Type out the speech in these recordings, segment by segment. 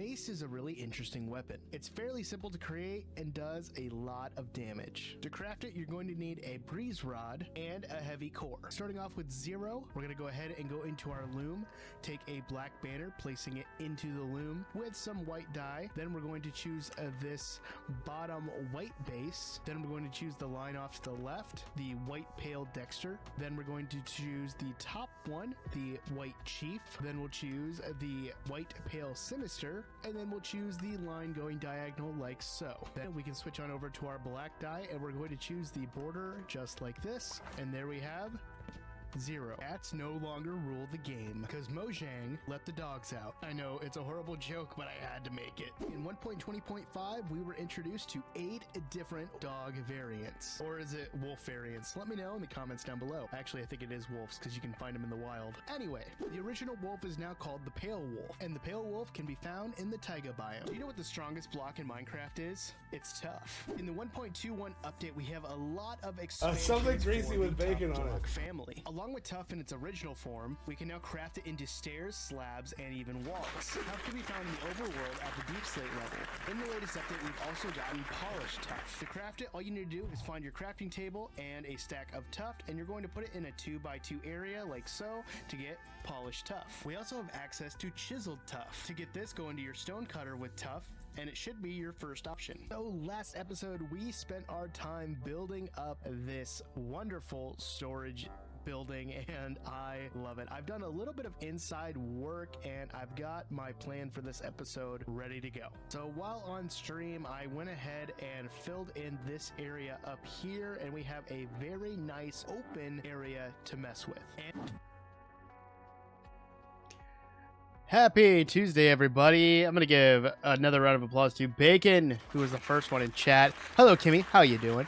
mace is a really interesting weapon. It's fairly simple to create and does a lot of damage. To craft it, you're going to need a breeze rod and a heavy core. Starting off with 0, we're going to go ahead and go into our loom, take a black banner, placing it into the loom with some white dye. Then we're going to choose this bottom white base. Then we're going to choose the line off to the left, the white pale Dexter. Then we're going to choose the top one, the white chief. Then we'll choose the white pale sinister, and then we'll choose the line going diagonal like so. Then we can switch on over to our black dye, and we're going to choose the border just like this. And there we have 0. Cats no longer rule the game because Mojang let the dogs out. I know it's a horrible joke, but I had to make it. In 1.20.5, we were introduced to 8 different dog variants. Or is it wolf variants? Let me know in the comments down below. Actually, I think it is wolves because you can find them in the wild. Anyway, the original wolf is now called the pale wolf, and the pale wolf can be found in the taiga biome. Do you know what the strongest block in Minecraft is? It's tough. In the 1.21 update, we have a lot of expansions something greasy for with the bacon tough on dog it. family. Along with tough in its original form, we can now craft it into stairs, slabs, and even walls. Tough can be found in the overworld at the deep slate level. In the latest update, we've also gotten polished tough. To craft it, all you need to do is find your crafting table and a stack of tough, and you're going to put it in a 2x2 area like so to get polished tough. We also have access to chiseled tough. To get this, go into your stone cutter with tough, and it should be your first option. So last episode, we spent our time building up this wonderful storage building, and I love it. I've done a little bit of inside work, and I've got my plan for this episode ready to go. So while on stream, I went ahead and filled in this area up here, and we have a very nice open area to mess with. And happy Tuesday, everybody. I'm gonna give another round of applause to Bacon, who was the first one in chat. Hello, Kimmy. How you doing?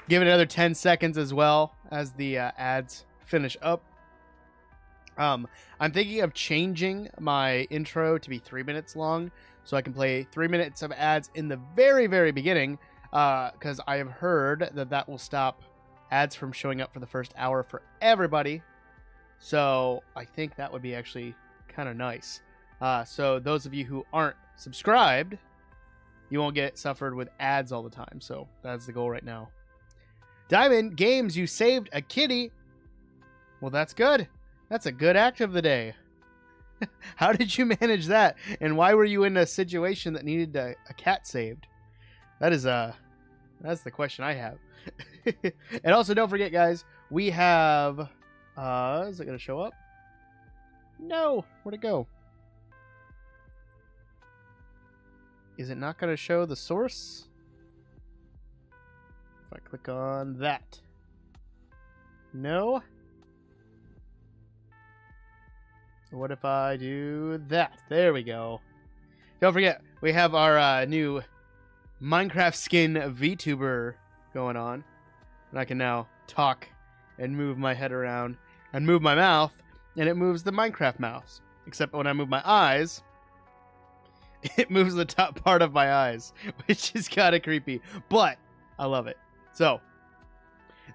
Give it another 10 seconds as well as the ads finish up. I'm thinking of changing my intro to be 3 minutes long, so I can play 3 minutes of ads in the very, very beginning, because I have heard that that will stop ads from showing up for the first hour for everybody. So I think that would be actually kind of nice. So those of you who aren't subscribed, you won't get suffered with ads all the time. So that's the goal right now. Diamond Games, you saved a kitty. Well, that's good. That's a good act of the day. How did you manage that? And why were you in a situation that needed a cat saved? That is that's the question I have. And also, don't forget, guys, we have is it gonna show up? No, where'd it go? Is it not gonna show the source? If I click on that. No. What if I do that? There we go. Don't forget, we have our new Minecraft skin VTuber going on. And I can now talk and move my head around and move my mouth, and it moves the Minecraft mouse. Except when I move my eyes, it moves the top part of my eyes, which is kind of creepy, but I love it. So,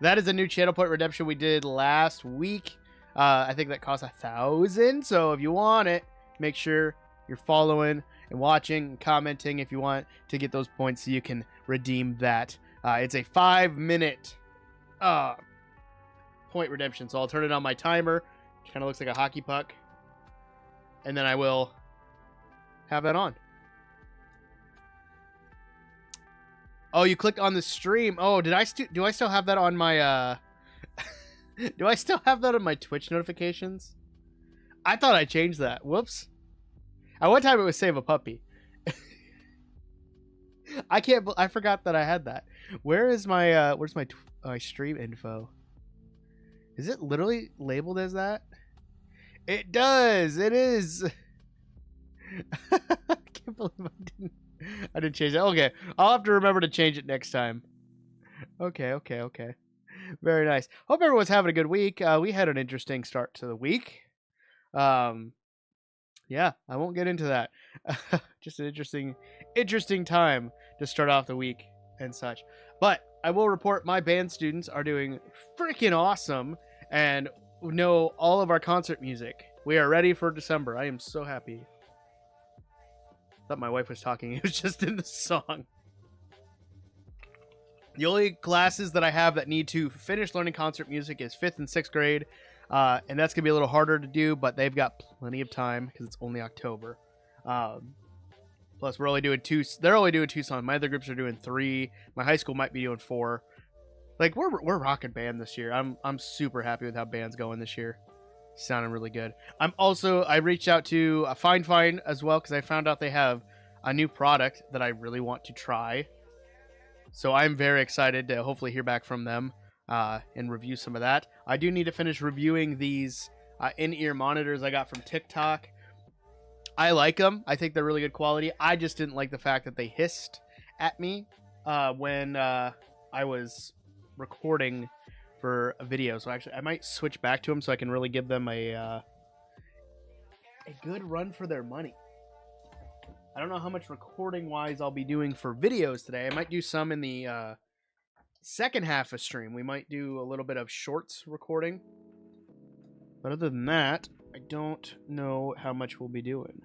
that is a new channel point redemption we did last week. I think that cost 1,000. So if you want it, make sure you're following and watching and commenting if you want to get those points so you can redeem that. It's a 5-minute point redemption. So I'll turn it on my timer, which kind of looks like a hockey puck. And then I will have that on. Oh, you clicked on the stream. Oh, do I still have that on my do I still have that on my Twitch notifications? I thought I changed that. Whoops. At one time it was save a puppy. I forgot that I had that. Where is my where's my stream info? Is it literally labeled as that? It does. It is. I can't believe I didn't change that. Okay, I'll have to remember to change it next time. Okay. Very nice. Hope everyone's having a good week. We had an interesting start to the week. Yeah, I won't get into that. Just an interesting time to start off the week and such. But I will report my band students are doing freaking awesome and know all of our concert music. We are ready for December. I am so happy. Thought my wife was talking. It was just in the song. The only classes that I have that need to finish learning concert music is 5th and 6th grade. And that's going to be a little harder to do, but they've got plenty of time because it's only October. Plus, we're only doing 2. They're only doing 2 songs. My other groups are doing 3. My high school might be doing 4. Like, we're rocking band this year. I'm super happy with how band's going this year. Sounding really good. I reached out to Fine Fine as well because I found out they have a new product that I really want to try. So I'm very excited to hopefully hear back from them and review some of that. I do need to finish reviewing these in-ear monitors I got from TikTok. I like them. I think they're really good quality. I just didn't like the fact that they hissed at me when I was recording for a video. So actually, I might switch back to them so I can really give them a good run for their money. I don't know how much recording-wise I'll be doing for videos today. I might do some in the second half of stream. We might do a little bit of shorts recording. But other than that, I don't know how much we'll be doing.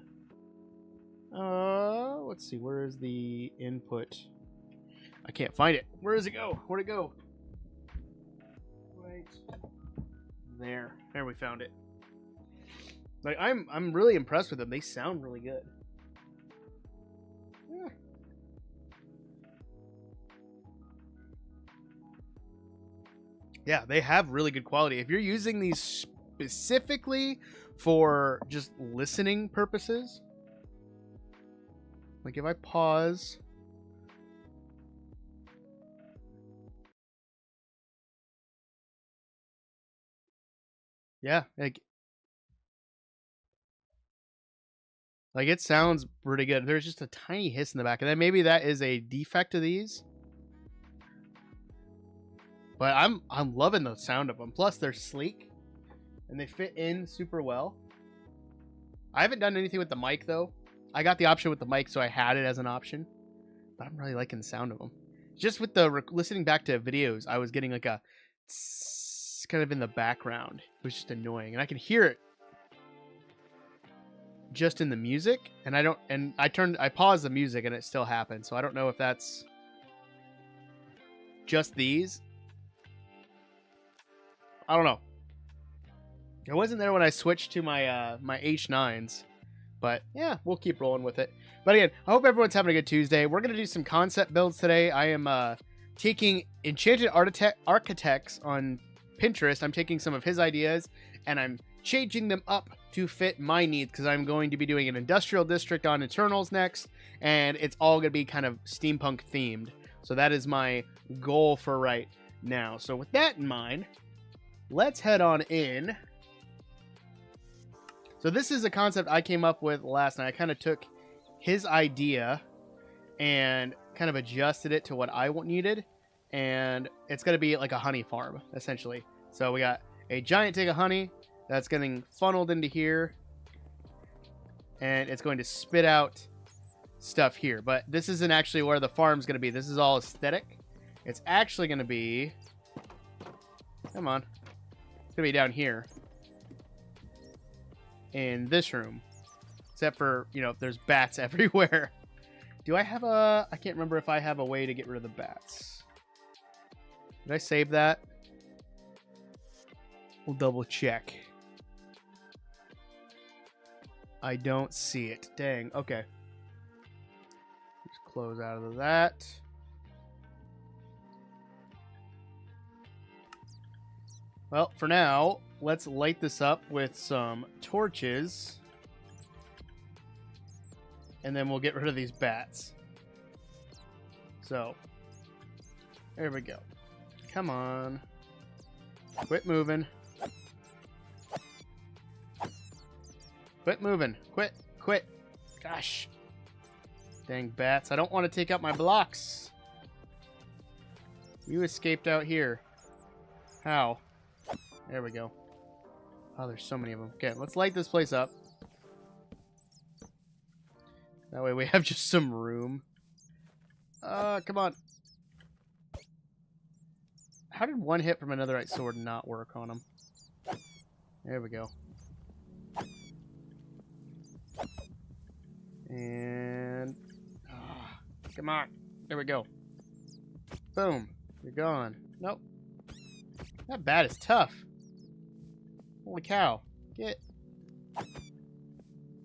Let's see. Where is the input? I can't find it. Where does it go? Where'd it go? Right there. There, we found it. Like, I'm really impressed with them. They sound really good. Yeah, they have really good quality. If you're using these specifically for just listening purposes, like if I pause, yeah, like it sounds pretty good. There's just a tiny hiss in the back, and then maybe that is a defect of these. But I'm loving the sound of them. Plus, they're sleek, and they fit in super well. I haven't done anything with the mic, though. I got the option with the mic, so I had it as an option. But I'm really liking the sound of them. Just with the listening back to videos, I was getting like a kind of in the background. It was just annoying, and I can hear it just in the music. And I paused the music, and it still happened. So I don't know if that's just these. I don't know. It wasn't there when I switched to my my H9s. But yeah, we'll keep rolling with it. But again, I hope everyone's having a good Tuesday. We're going to do some concept builds today. I am taking Enchanted Architects on Pinterest. I'm taking some of his ideas and I'm changing them up to fit my needs because I'm going to be doing an industrial district on Eternals next. And it's all going to be kind of steampunk themed. So that is my goal for right now. So with that in mind, let's head on in. So this is a concept I came up with last night. I kind of took his idea and kind of adjusted it to what I needed. And it's going to be like a honey farm, essentially. So we got a giant tank of honey that's getting funneled into here. And it's going to spit out stuff here. But this isn't actually where the farm's going to be. This is all aesthetic. It's actually going to be... Come on. It's going to be down here. In this room. Except for, you know, there's bats everywhere. Do I have a... I can't remember if I have a way to get rid of the bats. Did I save that? We'll double check. I don't see it. Dang. Okay. Just close out of that. Well, for now, let's light this up with some torches. And then we'll get rid of these bats. So, there we go. Come on. Quit moving. Quit moving. Quit. Gosh. Dang bats. I don't want to take out my blocks. You escaped out here. How? There we go. Oh, there's so many of them. Okay, let's light this place up. That way we have just some room. Come on. How did one hit from a netherite sword not work on him? There we go. And... come on. There we go. Boom. You're gone. Nope. That bat is tough. Holy cow. Get.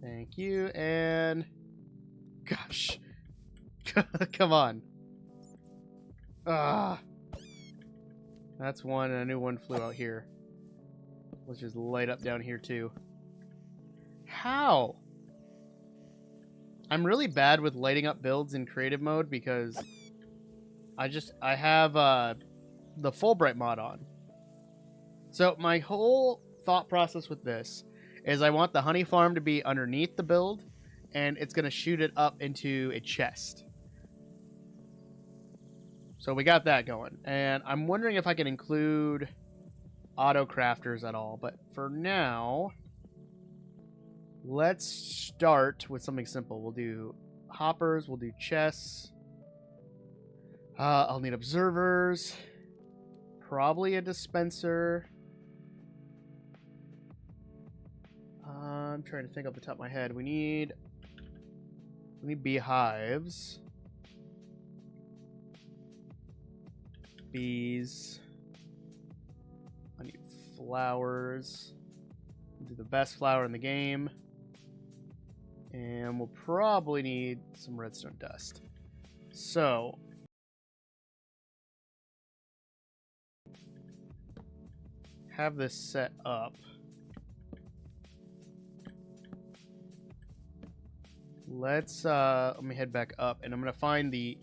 Thank you, and... gosh. Come on. That's one, and a new one flew out here. Let's just light up down here, too. How? I'm really bad with lighting up builds in creative mode because I have the Fulbright mod on. So my whole thought process with this is I want the honey farm to be underneath the build, and it's going to shoot it up into a chest. So we got that going. And I'm wondering if I can include auto crafters at all. But for now, let's start with something simple. We'll do hoppers. We'll do chests. I'll need observers. Probably a dispenser. I'm trying to think off the top of my head. We need beehives. Bees. I need flowers. We'll do the best flower in the game. And we'll probably need some redstone dust. So, have this set up. Let's let me head back up, and I'm gonna find the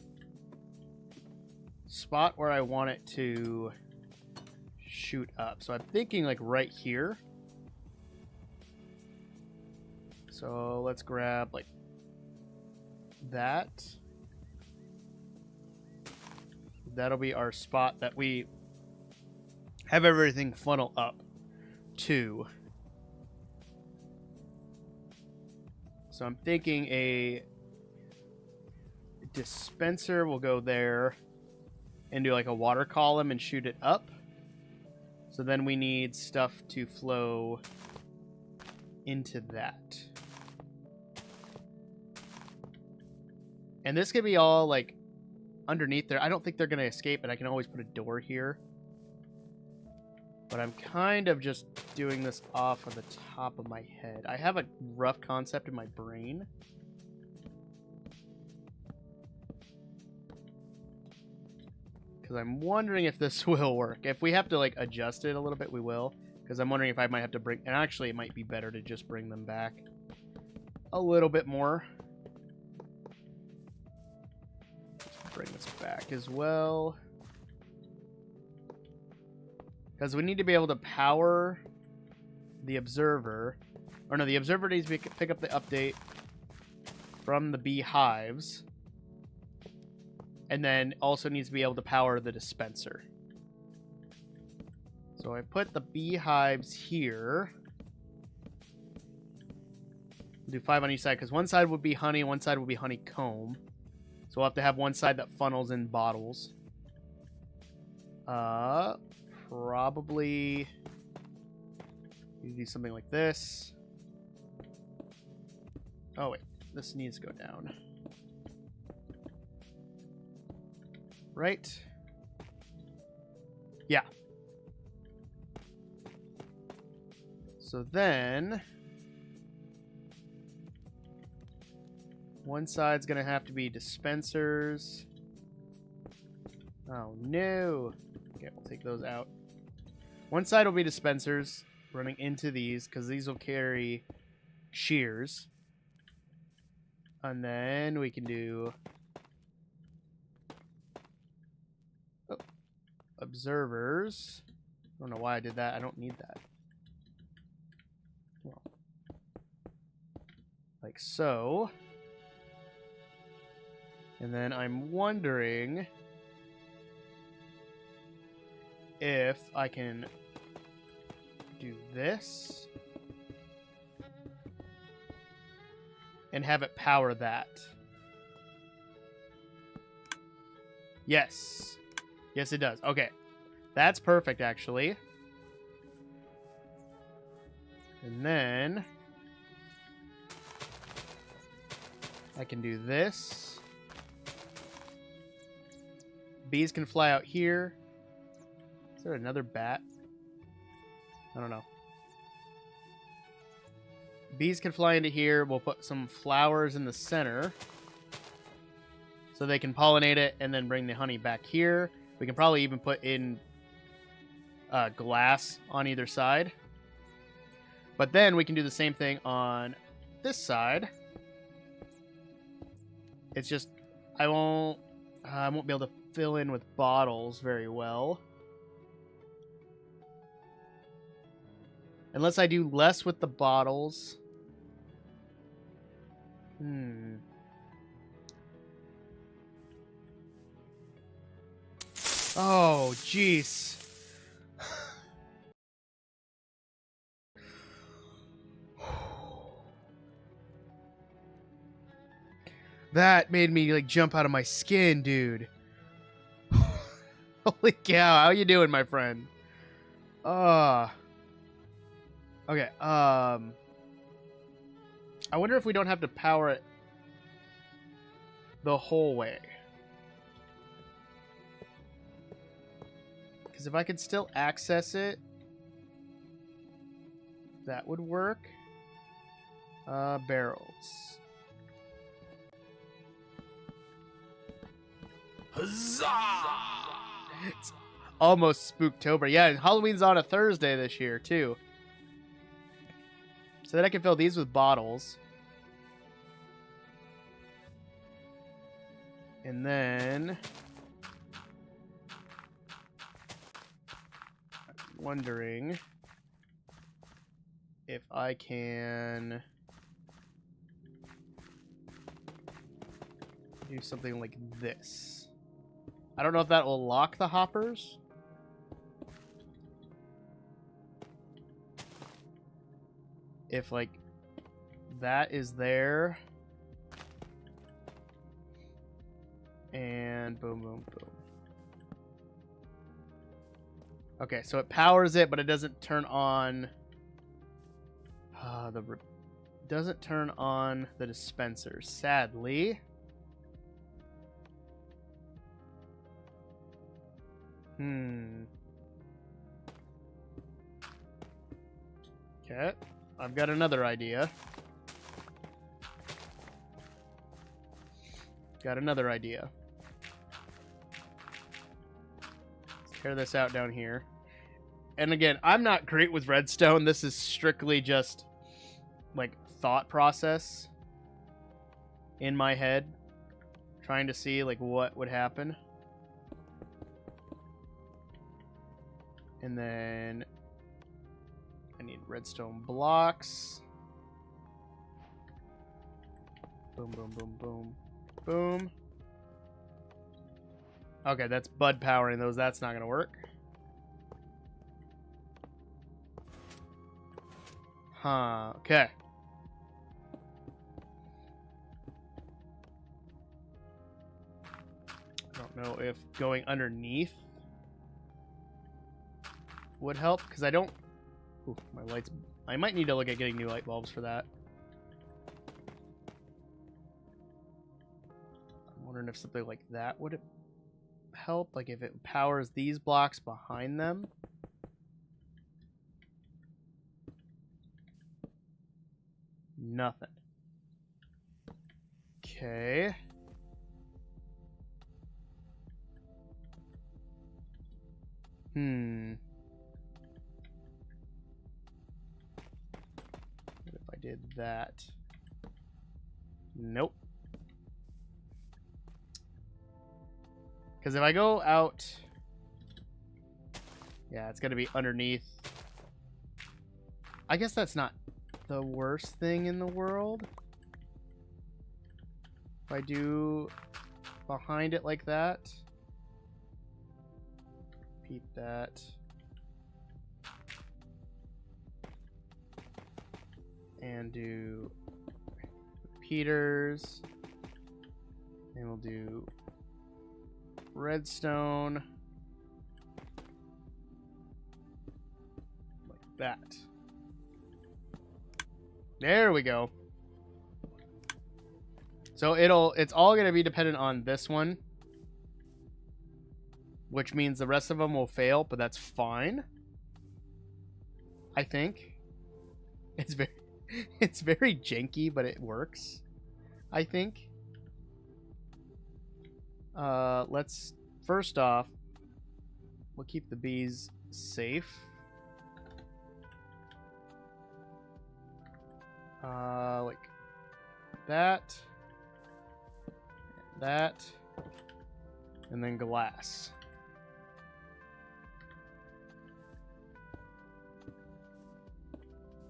spot where I want it to shoot up. So I'm thinking like right here. So let's grab like that. That'll be our spot that we have everything funnel up to. So I'm thinking a dispenser will go there and do like a water column and shoot it up. So then we need stuff to flow into that. And this could be all like underneath there. I don't think they're going to escape, but I can always put a door here. But I'm kind of just doing this off of the top of my head. I have a rough concept in my brain. Because I'm wondering if this will work. If we have to like adjust it a little bit, we will. Because I'm wondering if I might have to bring... And actually, it might be better to just bring them back a little bit more. Let's bring this back as well. Because we need to be able to power the observer. Or no, the observer needs to pick up the update from the beehives. And then also needs to be able to power the dispenser. So I put the beehives here. We'll do 5 on each side, because one side would be honey, one side would be honeycomb. So we'll have to have one side that funnels in bottles. Probably you do something like this. Oh wait, this needs to go down. Right? Yeah. So then one side's gonna have to be dispensers. Oh no. Okay, we'll take those out. One side will be dispensers running into these, because these will carry shears. And then we can do observers. I don't know why I did that. I don't need that. Well, like so. And then I'm wondering if I can do this and have it power that. Yes. Yes, it does. Okay. That's perfect, actually. And then I can do this. Bees can fly out here. Is there another bat? I don't know. Bees can fly into here. We'll put some flowers in the center so they can pollinate it and then bring the honey back here. We can probably even put in glass on either side. But then we can do the same thing on this side. It's just I won't be able to fill in with bottles very well. Unless I do less with the bottles. Oh, jeez. That made me like jump out of my skin, dude. Holy cow, how you doing, my friend? Okay, I wonder if we don't have to power it the whole way. Because if I could still access it, that would work. Barrels. Huzzah! It's almost Spooktober. Yeah, and Halloween's on a Thursday this year, too. So that I can fill these with bottles. And then I'm wondering if I can do something like this. I don't know if that will lock the hoppers. If, like, that is there. And boom, boom, boom. Okay, so it powers it, but it doesn't turn on... doesn't turn on the dispenser, sadly. Okay, I've got another idea. Let's tear this out down here. And again, I'm not great with redstone. This is strictly just like thought process in my head, trying to see like what would happen. And then I need redstone blocks. Boom, boom, boom, boom, boom. Okay, that's bud powering those. That's not gonna work. Huh, okay. I don't know if going underneath would help, because I don't... Ooh, my lights... I might need to look at getting new light bulbs for that. I'm wondering if something like that would help, like if it powers these blocks behind them. Nothing. Okay. What if I did that? Nope. Because if I go out... Yeah, it's going to be underneath. I guess that's not the worst thing in the world. If I do behind it like that. Repeat that. And do repeaters. And we'll do redstone. Like that. There we go. So it's all going to be dependent on this one, which means the rest of them will fail, but that's fine. I think it's very janky, but it works. I think. Let's first off, we'll keep the bees safe. Like that, and then glass.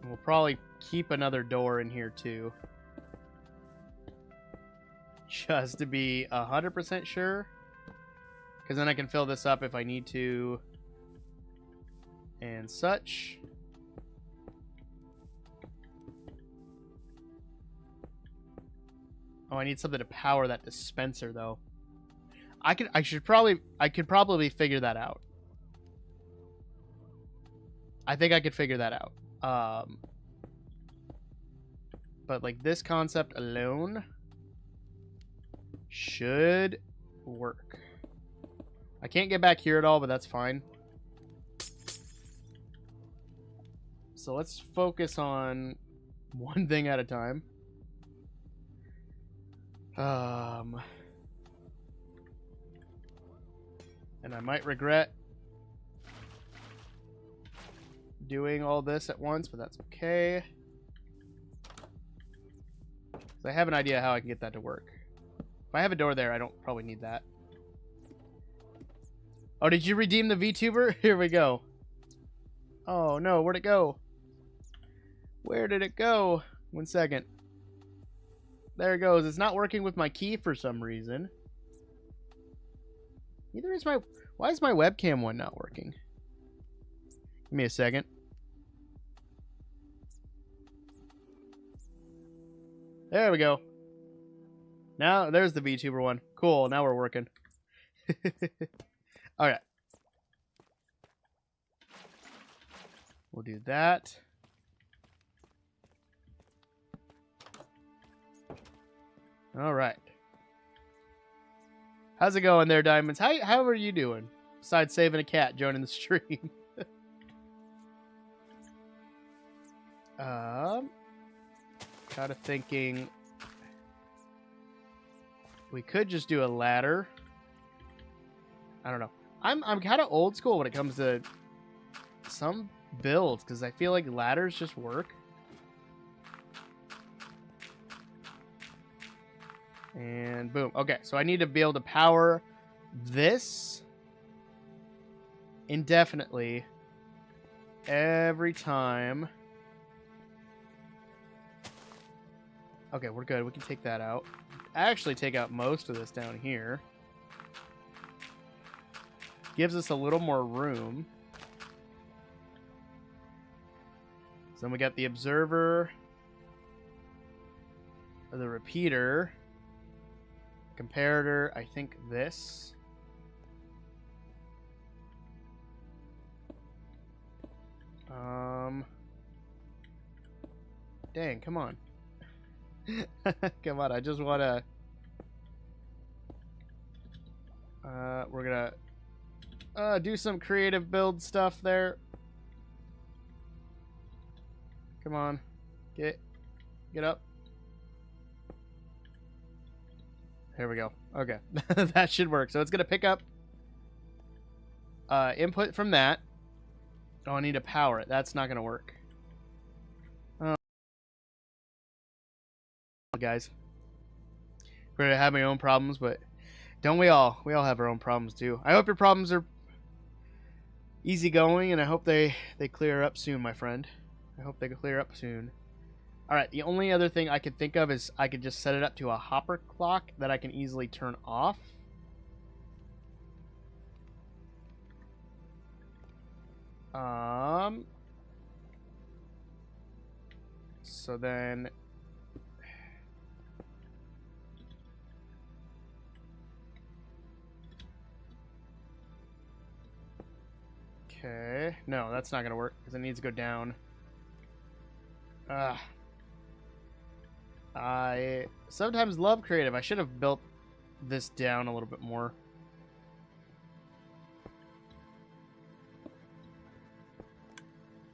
We'll probably keep another door in here too, just to be 100% sure, because then I can fill this up if I need to and such. Oh, I need something to power that dispenser though. I could probably figure that out. I think I could figure that out. But like this concept alone should work. I can't get back here at all, but that's fine. So let's focus on one thing at a time. And I might regret doing all this at once, but that's okay. So I have an idea how I can get that to work. If I have a door there, I don't probably need that. Oh, did you redeem the VTuber? Here we go. Oh no, where'd it go? Where did it go? 1 second. There it goes. It's not working with my key for some reason. Neither is my... Why is my webcam one not working? Give me a second. There we go. Now, there's the VTuber one. Cool, now we're working. Alright. We'll do that. Alright. How's it going there, Diamonds? How are you doing? Besides saving a cat, joining the stream. Kind of thinking we could just do a ladder. I don't know. I'm kind of old school when it comes to some builds because I feel like ladders just work. And boom. Okay, so I need to be able to power this indefinitely every time. Okay, we're good. We can take that out. Actually take out most of this down here. Gives us a little more room. So then we got the observer, the repeater, comparator, I think this. Dang, come on. Come on, I just want to... we're gonna do some creative build stuff there. Come on. Get up. There we go. Okay. That should work. So it's going to pick up input from that. Oh, I need to power it. That's not going to work. Oh, guys. I'm going to have my own problems, but don't we all? We all have our own problems too. I hope your problems are easygoing, and I hope they clear up soon, my friend. I hope they can clear up soon. Alright, the only other thing I could think of is I could just set it up to a hopper clock that I can easily turn off. So then... Okay. No, that's not going to work because it needs to go down. I sometimes love creative. I should have built this down a little bit more.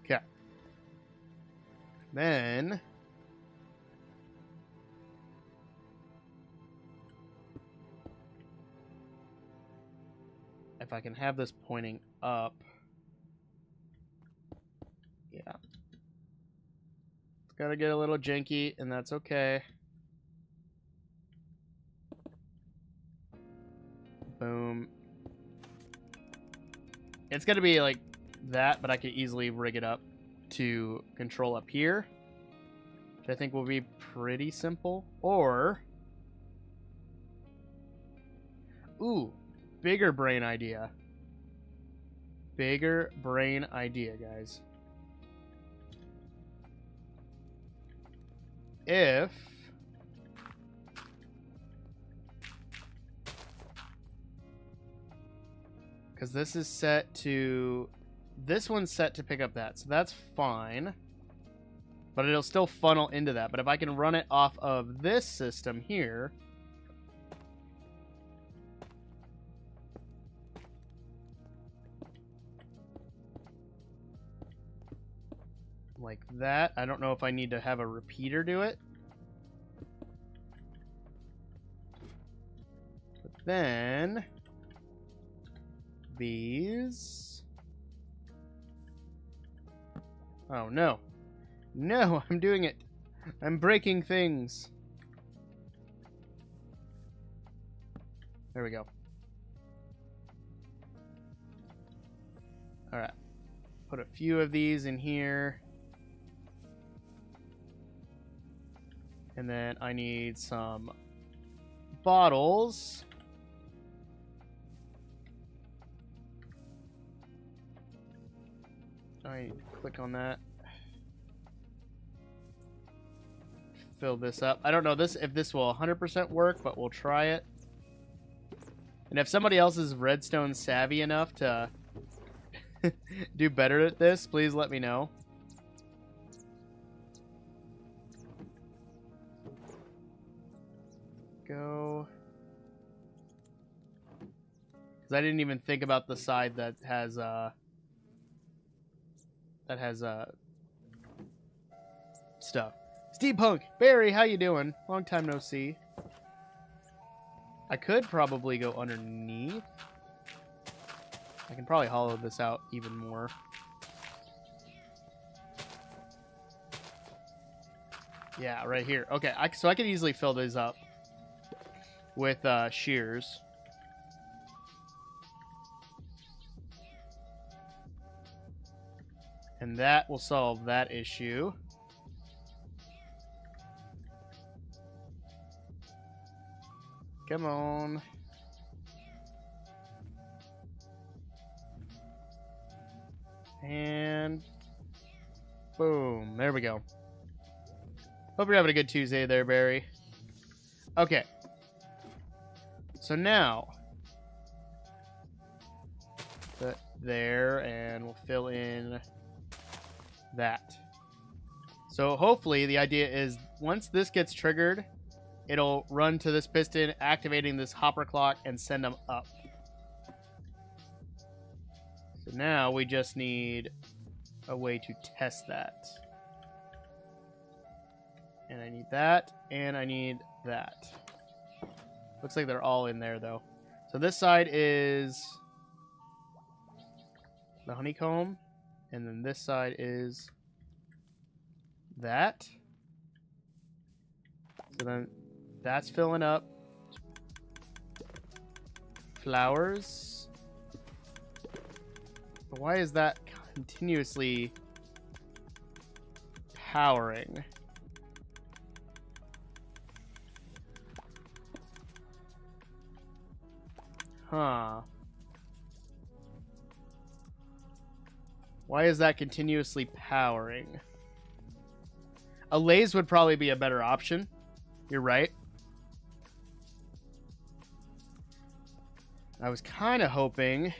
Okay. Then if I can have this pointing up. Yeah. It's gotta get a little janky, and that's okay. Boom. It's gonna be like that, but I could easily rig it up to control up here, which I think will be pretty simple. Or, ooh, bigger brain idea. Bigger brain idea, guys. If because this is set to, this one's set to pick up that, so that's fine, but it'll still funnel into that. But if I can run it off of this system here, like that, I don't know if I need to have a repeater do it, but then these, oh no, no, I'm doing it, I'm breaking things. There we go. All right, put a few of these in here, and then I need some bottles. I click on that. Fill this up. I don't know if this will 100% work, but we'll try it. And if somebody else is redstone savvy enough to do better at this, please let me know. Go. Because I didn't even think about the side that has stuff. Steampunk, Barry, how you doing? Long time no see. I could probably go underneath. I can probably hollow this out even more. Yeah, right here. Okay, so I could easily fill these up with shears. And that will solve that issue. Come on. And boom. There we go. Hope you're having a good Tuesday there, Barry. Okay. So now, put there, and we'll fill in that. So hopefully the idea is once this gets triggered, it'll run to this piston, activating this hopper clock, and send them up. So now we just need a way to test that. And I need that, and I need that. Looks like they're all in there, though. So this side is the honeycomb, and then this side is that. So then that's filling up. Flowers. But why is that continuously powering? Huh. Why is that continuously powering? A lathe would probably be a better option. You're right. I was kind of hoping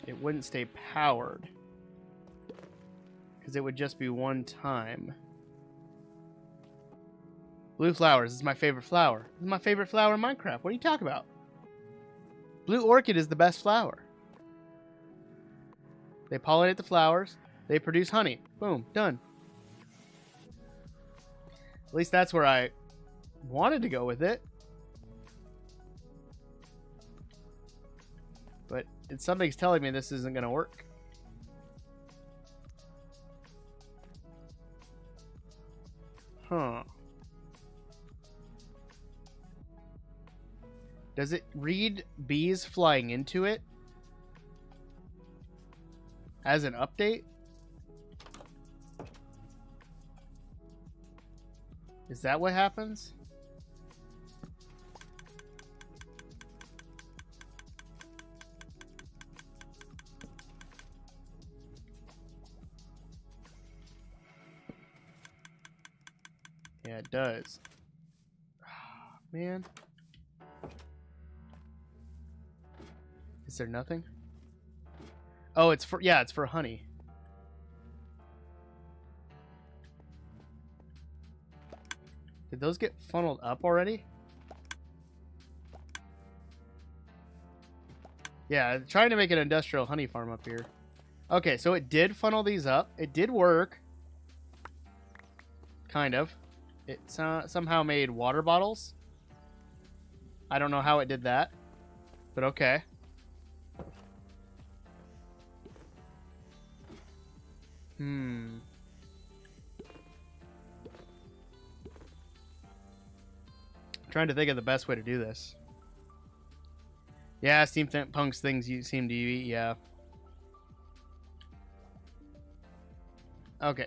it wouldn't stay powered, because it would just be one time. Blue flowers. This is my favorite flower. This is my favorite flower in Minecraft. What are you talking about? Blue orchid is the best flower. They pollinate the flowers. They produce honey. Boom. Done. At least that's where I wanted to go with it. But something's telling me this isn't going to work. Huh. Does it read bees flying into it as an update? Is that what happens? Yeah, it does. Oh, man. Is there nothing? Oh, it's for, yeah, it's for honey. Did those get funneled up already? Yeah, trying to make an industrial honey farm up here. Okay, so it did funnel these up. It did work. Kind of. It somehow made water bottles. I don't know how it did that, but okay. Trying to think of the best way to do this. Yeah, Steampunk's things you seem to eat, yeah. Okay.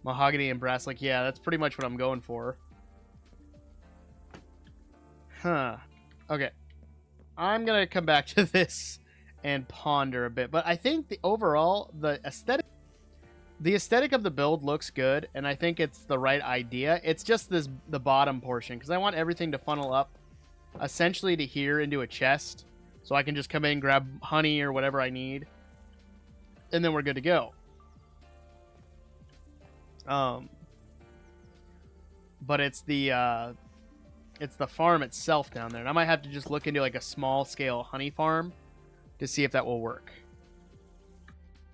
Mahogany and brass, like, yeah, that's pretty much what I'm going for. Huh. Okay. I'm gonna come back to this and ponder a bit, but I think the overall, the aesthetic of the build looks good, and I think it's the right idea. It's just the bottom portion, because I want everything to funnel up essentially to here into a chest, so I can just come in, grab honey or whatever I need, and then we're good to go. But it's the farm itself down there, and I might have to just look into like a small scale honey farm to see if that will work.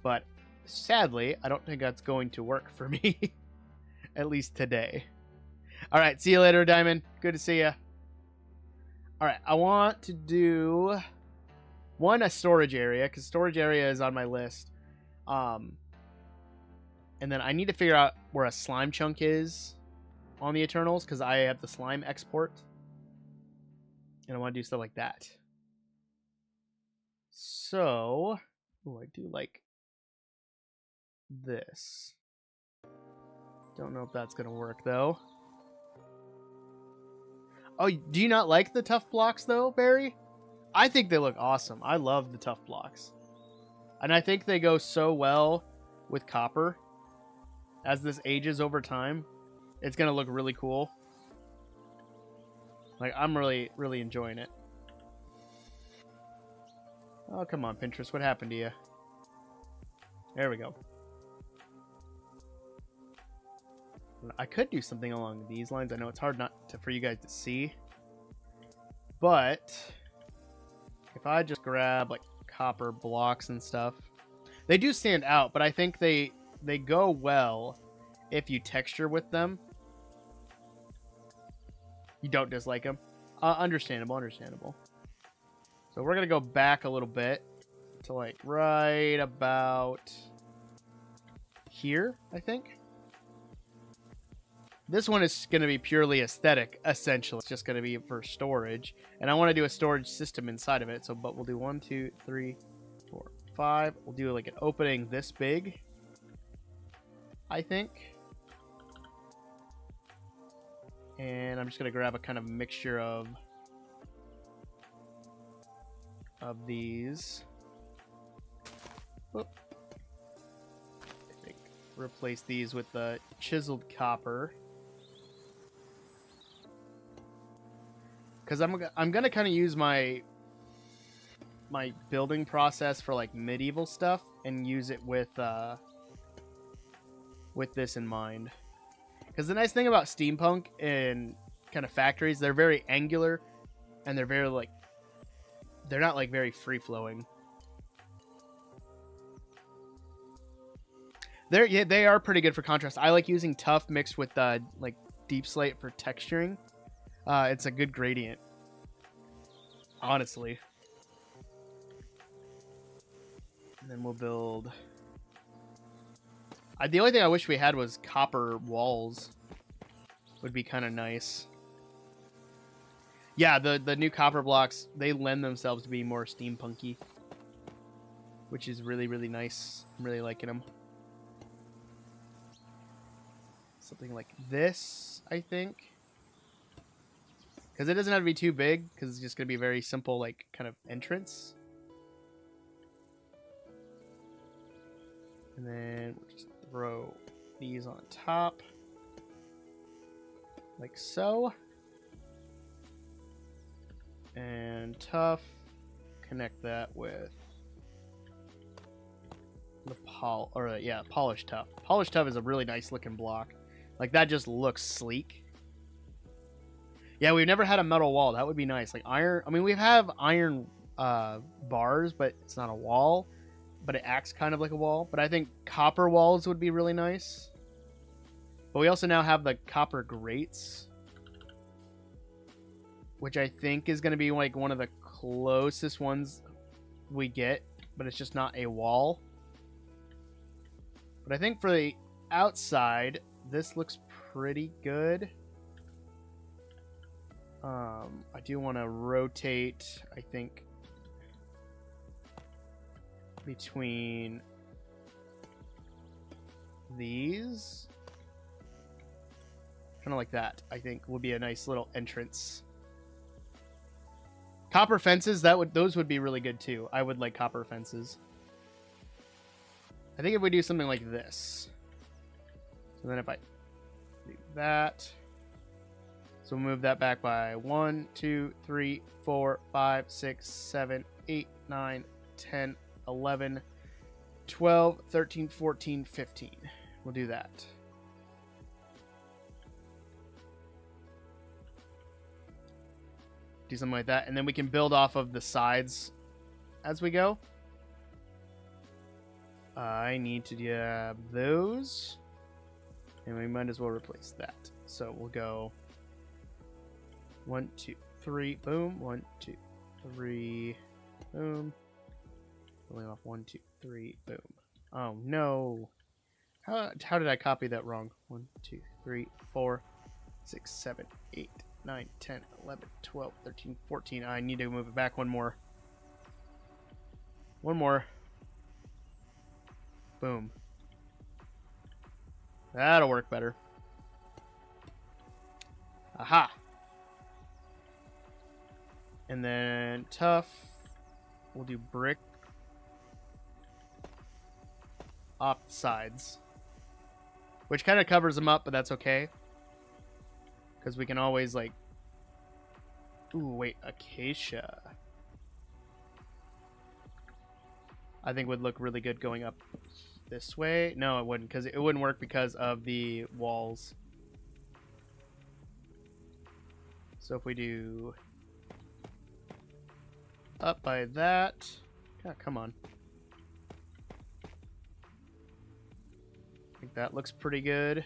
But sadly, I don't think that's going to work for me, at least today. All right, see you later, Diamond. Good to see you. All right, I want to do a storage area, because storage area is on my list. And then I need to figure out where a slime chunk is on the Eternals, because I have the slime export. And I want to do stuff like that. So, I do like this. Don't know if that's going to work, though. Oh, do you not like the tough blocks, though, Barry? I think they look awesome. I love the tough blocks. And I think they go so well with copper. As this ages over time, it's going to look really cool. Like, I'm really, really enjoying it. Oh, come on, Pinterest. What happened to you? There we go. I could do something along these lines. I know it's hard for you guys to see. But if I just grab, like, copper blocks and stuff. They do stand out, but I think they go well if you texture with them. You don't dislike them. Understandable, understandable. So we're going to go back a little bit to like right about here, I think. This one is going to be purely aesthetic, essentially. It's just going to be for storage. And I want to do a storage system inside of it. So, but we'll do 1, 2, 3, 4, 5. We'll do like an opening this big, I think. And I'm just going to grab a kind of mixture of these. Whoop. I think replace these with the chiseled copper. Because I'm going to kind of use my building process for like medieval stuff and use it with with this in mind. Because the nice thing about steampunk and kind of factories, they're very angular, and they're very like, they're not like very free flowing. They are pretty good for contrast. I like using tough mixed with like deep slate for texturing. It's a good gradient, honestly. And then we'll build. The only thing I wish we had was copper walls. Would be kind of nice. Yeah, the new copper blocks, they lend themselves to be more steampunky, which is really, really nice. I'm really liking them. Something like this, I think. Because it doesn't have to be too big, because it's just going to be a very simple, like, kind of entrance. And then we'll just throw these on top. Like so. And tough. Connect that with the polished tough. Polished tough is a really nice looking block. Like, that just looks sleek. Yeah, we've never had a metal wall. That would be nice. Like iron. I mean, we have iron bars, but it's not a wall. But it acts kind of like a wall. But I think copper walls would be really nice. But we also now have the copper grates, which I think is going to be like one of the closest ones we get. But it's just not a wall. But I think for the outside, this looks pretty good. I do want to rotate, I think, between these. Kind of like that, I think, will be a nice little entrance. Copper fences, those would be really good too. I would like copper fences. I think if we do something like this. So then if I do that. So we'll move that back by 1, 2, 3, 4, 5, 6, 7, 8, 9, 10, 11, 12, 13, 14, 15. We'll do that. Do something like that. And then we can build off of the sides as we go. I need to grab those. And we might as well replace that. So we'll go 1, 2, 3, boom. 1, 2, 3, boom. Pulling off 1, 2, 3, boom. Oh no. How did I copy that wrong? 1, 2, 3, 4, 6, 7, 8, 9, 10, 11, 12, 13, 14. I need to move it back one more. One more. Boom. That'll work better. Aha. And then tough. We'll do brick off the sides. Which kind of covers them up, but that's okay. Because we can always, like... Ooh, wait. Acacia. I think would look really good going up this way. No, it wouldn't. Because it wouldn't work because of the walls. So if we do... up by that... Oh, come on. I think that looks pretty good.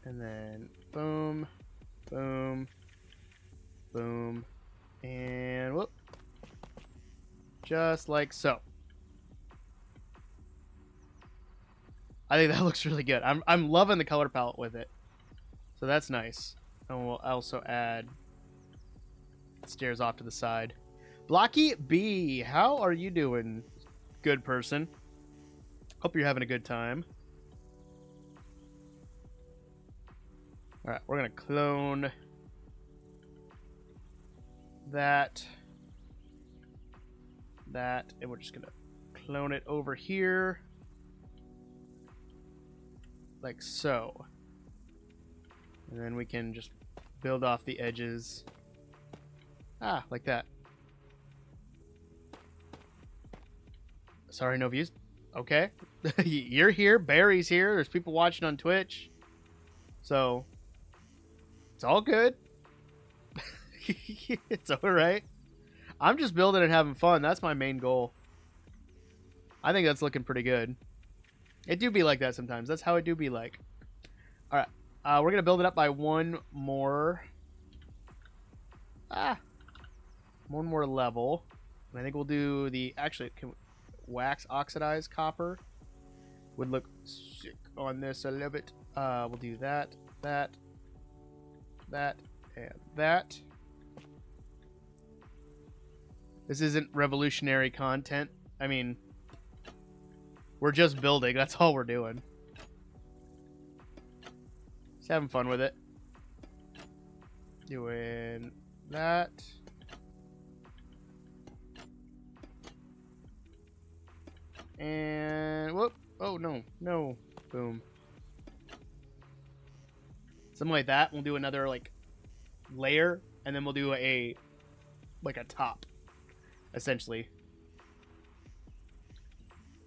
And then boom, boom, boom, and whoop. Just like so. I think that looks really good. I'm loving the color palette with it. So that's nice. And we'll also add stairs off to the side. Blocky B, how are you doing, good person? Hope you're having a good time. All right, we're gonna clone that, and we're just gonna clone it over here, like so. And then we can just build off the edges. Like that. Sorry, no views. Okay. You're here. Barry's here. There's people watching on Twitch. So, it's all good. It's all right. I'm just building and having fun. That's my main goal. I think that's looking pretty good. It do be like that sometimes. That's how it do be like. All right. We're going to build it up by one more level. And I think we'll do the... Actually, wax oxidized copper would look sick on this a little bit. We'll do that, and that. This isn't revolutionary content. I mean, we're just building. That's all we're doing. Just having fun with it. Doing that. And whoop. Oh, no. No. Boom. Something like that. We'll do another, like, layer. And then we'll do a top. Essentially.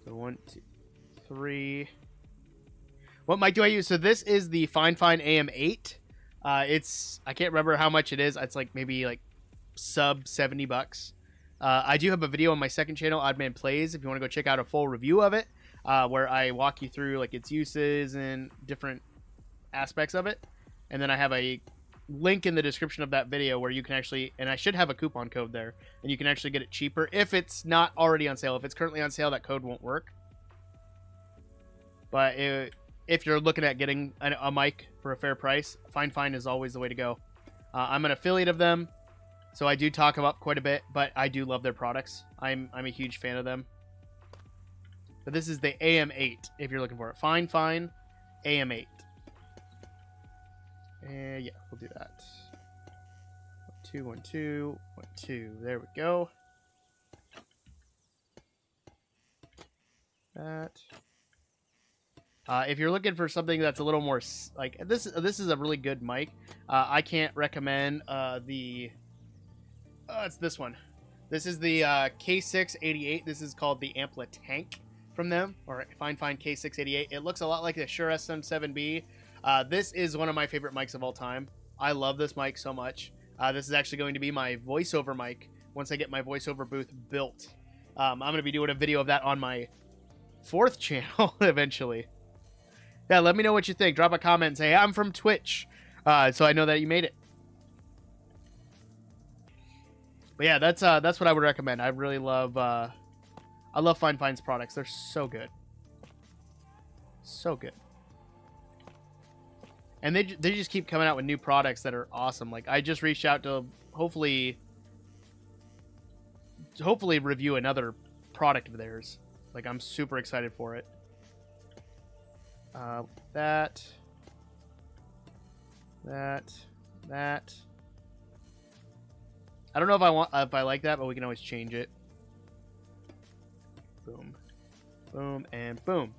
So 1, 2, 3. What mic do I use? So this is the Fine AM8. It's... I can't remember how much it is. It's like maybe like sub $70. I do have a video on my second channel, Oddman Plays, if you want to go check out a full review of it, where I walk you through like its uses and different aspects of it. And then I have a link in the description of that video where you can actually, and I should have a coupon code there, and you can actually get it cheaper if it's not already on sale. If it's currently on sale, that code won't work. But if you're looking at getting a mic for a fair price, Fine is always the way to go. I'm an affiliate of them. So I do talk them up quite a bit, but I do love their products. I'm a huge fan of them. But this is the AM8, if you're looking for it. Fine AM8. And yeah, we'll do that. 1, 2, 1, 2, 1, 2. There we go. That. If you're looking for something that's a little more like this is a really good mic. I can't recommend it's this one. This is the K688. This is called the Ampla Tank from them, or Fine K688. It looks a lot like the Shure SM7B. This is one of my favorite mics of all time. I love this mic so much. This is actually going to be my voiceover mic once I get my voiceover booth built. I'm going to be doing a video of that on my 4th channel eventually. Yeah, let me know what you think. Drop a comment and say, hey, I'm from Twitch, so I know that you made it. But yeah, that's what I would recommend. I really love I love Fine's products. They're so good. So good. And they just keep coming out with new products that are awesome. Like I just reached out to hopefully review another product of theirs. Like I'm super excited for it. That. I don't know if I like that, but we can always change it. Boom. Boom and boom.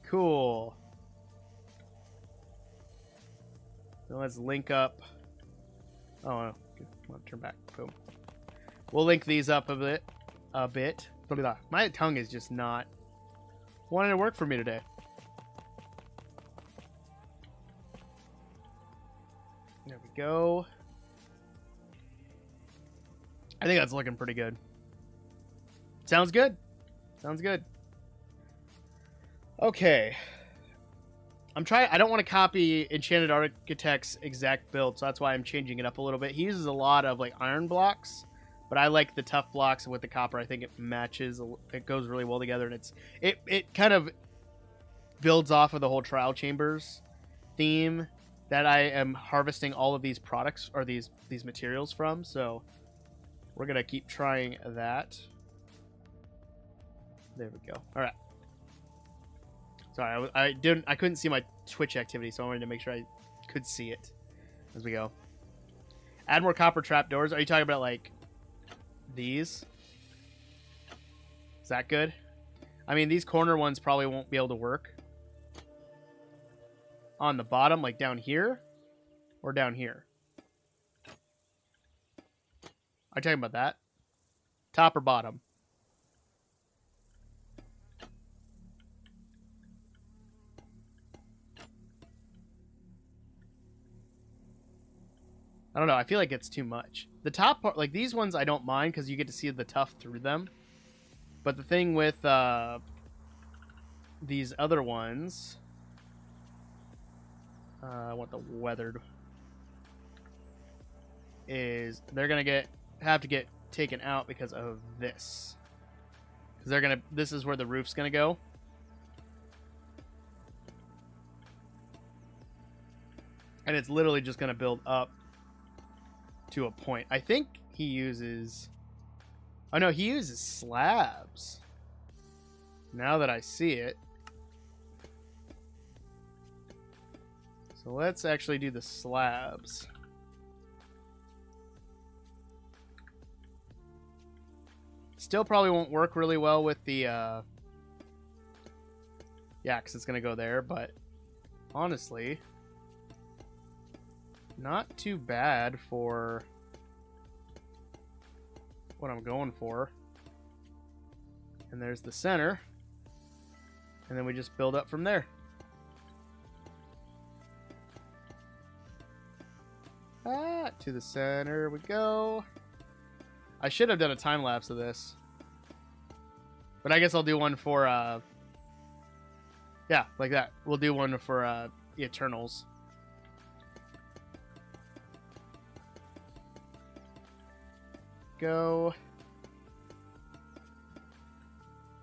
Cool. Now let's link up. Oh, no. I'll turn back. Boom. We'll link these up a bit. My tongue is just not wanting to work for me today. There we go. I think that's looking pretty good. Sounds good. Sounds good. Okay. I don't want to copy Enchanted Architect's exact build, so that's why I'm changing it up a little bit. He uses a lot of like iron blocks, but I like the tough blocks with the copper. I think it matches. It goes really well together, and it kind of builds off of the whole trial chambers theme that I am harvesting all of these products or these materials from. So we're gonna keep trying that. There we go. All right. Sorry, I couldn't see my Twitch activity, so I wanted to make sure I could see it as we go. Add more copper trapdoors. Are you talking about like these? Is that good? I mean, these corner ones probably won't be able to work. On the bottom, like down here, or down here? Are you talking about that? Top or bottom? I don't know. I feel like it's too much. The top part, like these ones, I don't mind because you get to see the tuff through them. But the thing with these other ones, I want the weathered, is they're gonna have to get taken out because of this. Because this is where the roof's gonna go. And it's literally just gonna build up to a point. I think he uses... Oh no, he uses slabs. Now that I see it. So let's actually do the slabs. Still probably won't work really well with the... Yeah, because it's going to go there, but honestly, not too bad for what I'm going for. And there's the center. And then we just build up from there. To the center we go. I should have done a time lapse of this. But I guess I'll do one for, yeah, like that. We'll do one for the Eternals. Go.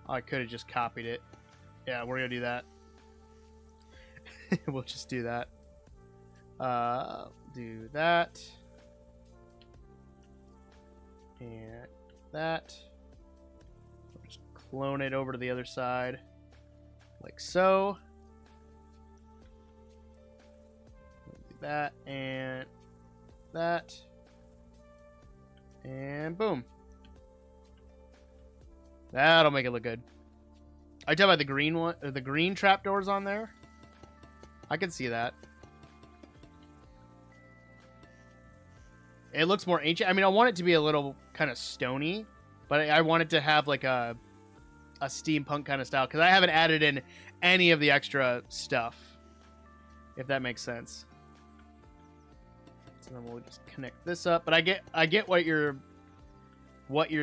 Oh, I could have just copied it. Yeah, we're going to do that. We'll just do that. Do that. And that. We'll just clone it over to the other side. Like so. Do that and that. And boom. That'll make it look good. Are you talking about the green one, or the green trapdoors on there? I can see that. It looks more ancient. I mean, I want it to be a little kind of stony, but I want it to have like a steampunk kind of style, because I haven't added in any of the extra stuff, if that makes sense. So then we'll just connect this up. But I get what you're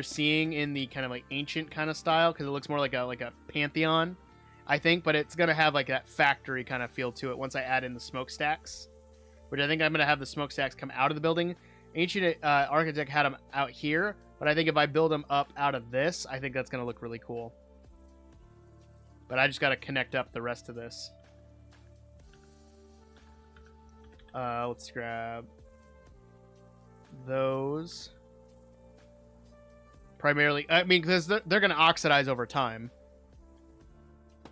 seeing in the kind of like ancient kind of style, because it looks more like a pantheon, I think. But it's gonna have like that factory kind of feel to it once I add in the smokestacks, which I think I'm gonna have the smokestacks come out of the building. Ancient Architect had them out here, but I think if I build them up out of this, I think that's gonna look really cool. But I just gotta connect up the rest of this. Let's grab those. Primarily, I mean, because they're going to oxidize over time.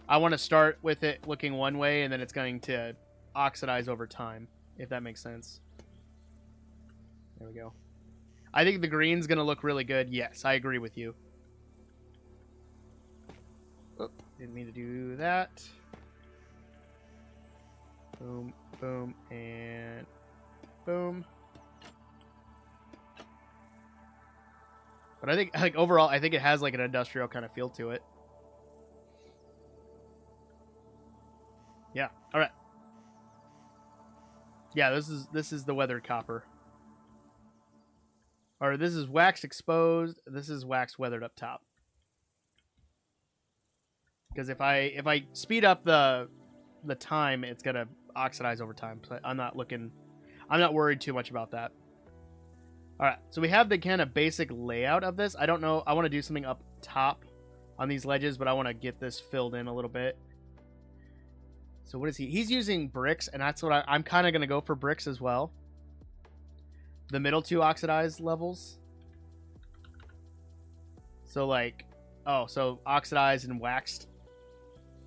I want to start with it looking one way, and then it's going to oxidize over time, if that makes sense. There we go. I think the green's going to look really good. Yes, I agree with you. Oh, didn't mean to do that. Boom, boom, and boom. But I think, like, overall, I think it has like an industrial kind of feel to it. Yeah. All right. Yeah, this is the weathered copper. Or this is waxed exposed. This is waxed weathered up top. Because if I speed up the time, it's gonna oxidize over time. So I'm not worried too much about that. All right, so we have the kind of basic layout of this. I don't know. I want to do something up top on these ledges, but I want to get this filled in a little bit. So what is he? He's using bricks, and that's what I'm kind of going to go for bricks as well. The middle two oxidized levels. So like, oh, so oxidized and waxed.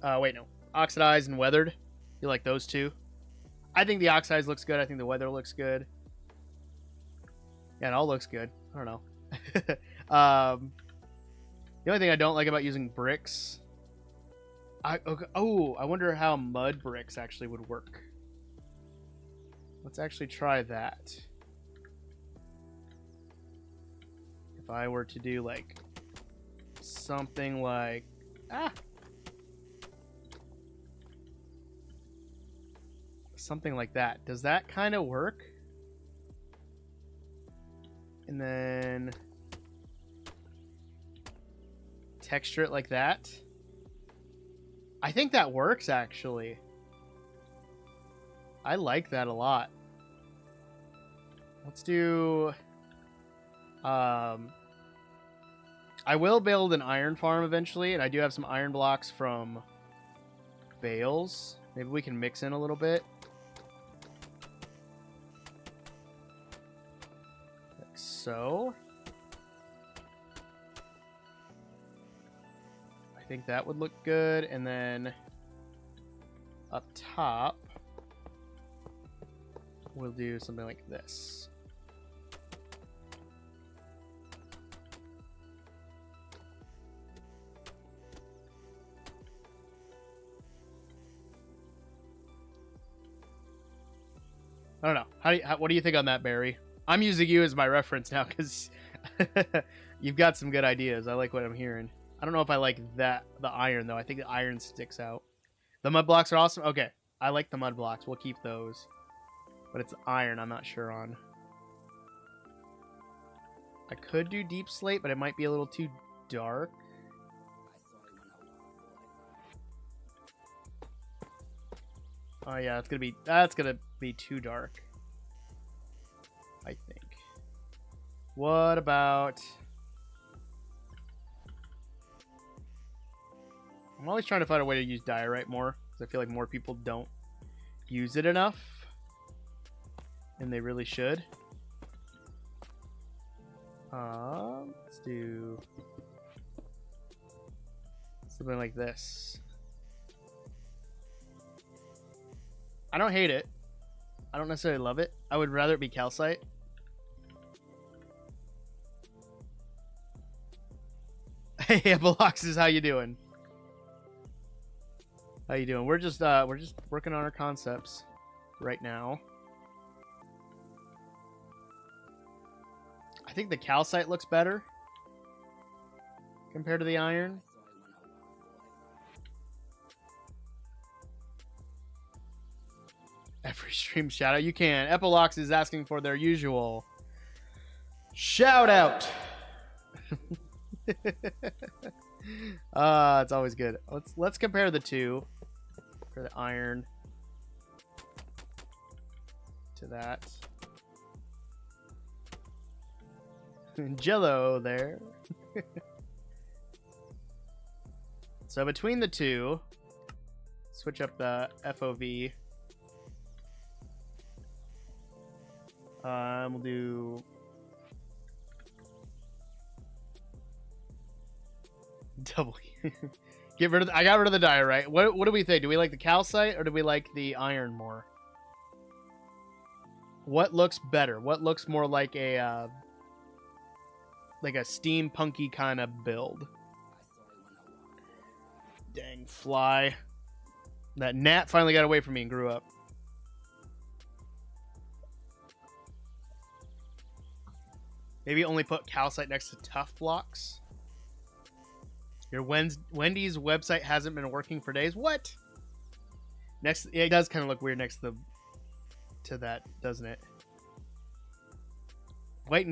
Wait, no. Oxidized and weathered. You like those two? I think the oxidized looks good. I think the weather looks good. Yeah, it all looks good. I don't know. The only thing I don't like about using bricks... I wonder how mud bricks actually would work. Let's actually try that. If I were to do, like, something like... Something like that. Does that kind of work? And then texture it like that. I think that works, actually. I like that a lot. Let's do... I will build an iron farm eventually, and I do have some iron blocks from bales. Maybe we can mix in a little bit. Like so. I think that would look good. And then up top, we'll do something like this. I don't know. What do you think on that, Barry? I'm using you as my reference now because you've got some good ideas. I like what I'm hearing. I don't know if I like the iron, though. I think the iron sticks out. The mud blocks are awesome. Okay, I like the mud blocks. We'll keep those. But it's iron I'm not sure on. I could do deep slate, but it might be a little too dark. Oh yeah, that's gonna be too dark, I think. What about... I'm always trying to find a way to use diorite more, because I feel like more people don't use it enough, and they really should. Let's do something like this. I don't hate it. I don't necessarily love it. I would rather it be calcite. Hey, Appeloxes, how you doing? How you doing? We're just working on our concepts right now. I think the calcite looks better compared to the iron. Every stream shout out you can. Epilox is asking for their usual shout out. It's always good. Let's compare the two. For the iron to that. Jello there. So between the two, switch up the FOV. We'll do double. Get rid of. I got rid of the diorite. What do we think? Do we like the calcite or do we like the iron more? What looks better? What looks more like a steampunky kind of build? Dang fly! That gnat finally got away from me and grew up. Maybe only put calcite next to tough blocks. Your Wendy's website hasn't been working for days. What? Next, it does kind of look weird next to that, doesn't it?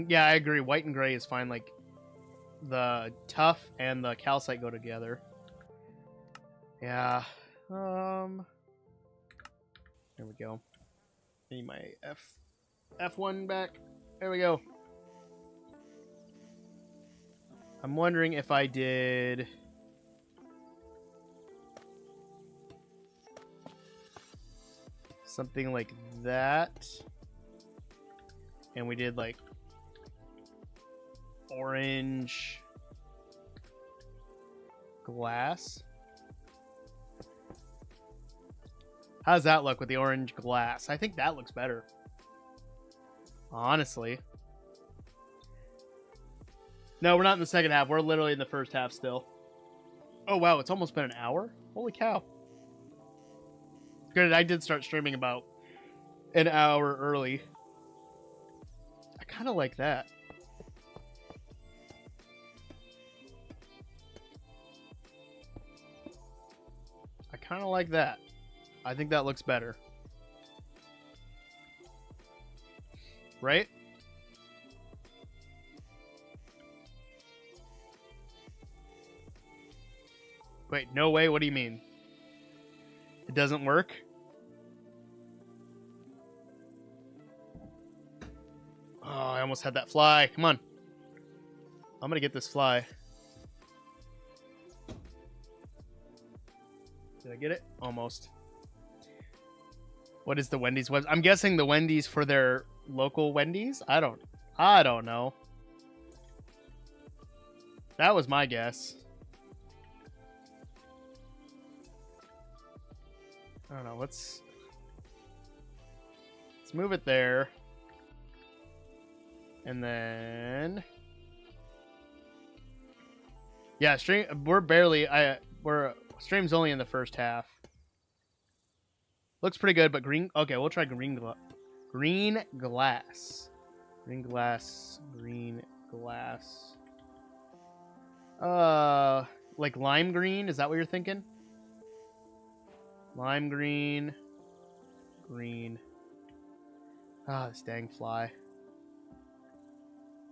Yeah, I agree. White and gray is fine. Like the tough and the calcite go together. Yeah. There we go. Need my F1 back. There we go. I'm wondering if I did something like that, and we did like orange glass. How does that look with the orange glass? I think that looks better, honestly. No, we're not in the second half. We're literally in the first half still. Oh, wow. It's almost been an hour? Holy cow. Good. I did start streaming about an hour early. I kind of like that. I kind of like that. I think that looks better. Right? Wait, no way? What do you mean? It doesn't work? Oh, I almost had that fly. Come on. I'm gonna get this fly. Did I get it? Almost. What is the Wendy's web? I'm guessing the Wendy's for their local Wendy's? I don't know. That was my guess. I don't know. Let's move it there. And then yeah, stream's only in the first half. Looks pretty good, but green. Okay, we'll try green glass. Green glass. Like lime green. Is that what you're thinking? Lime green. Green. Ah, this dang fly. I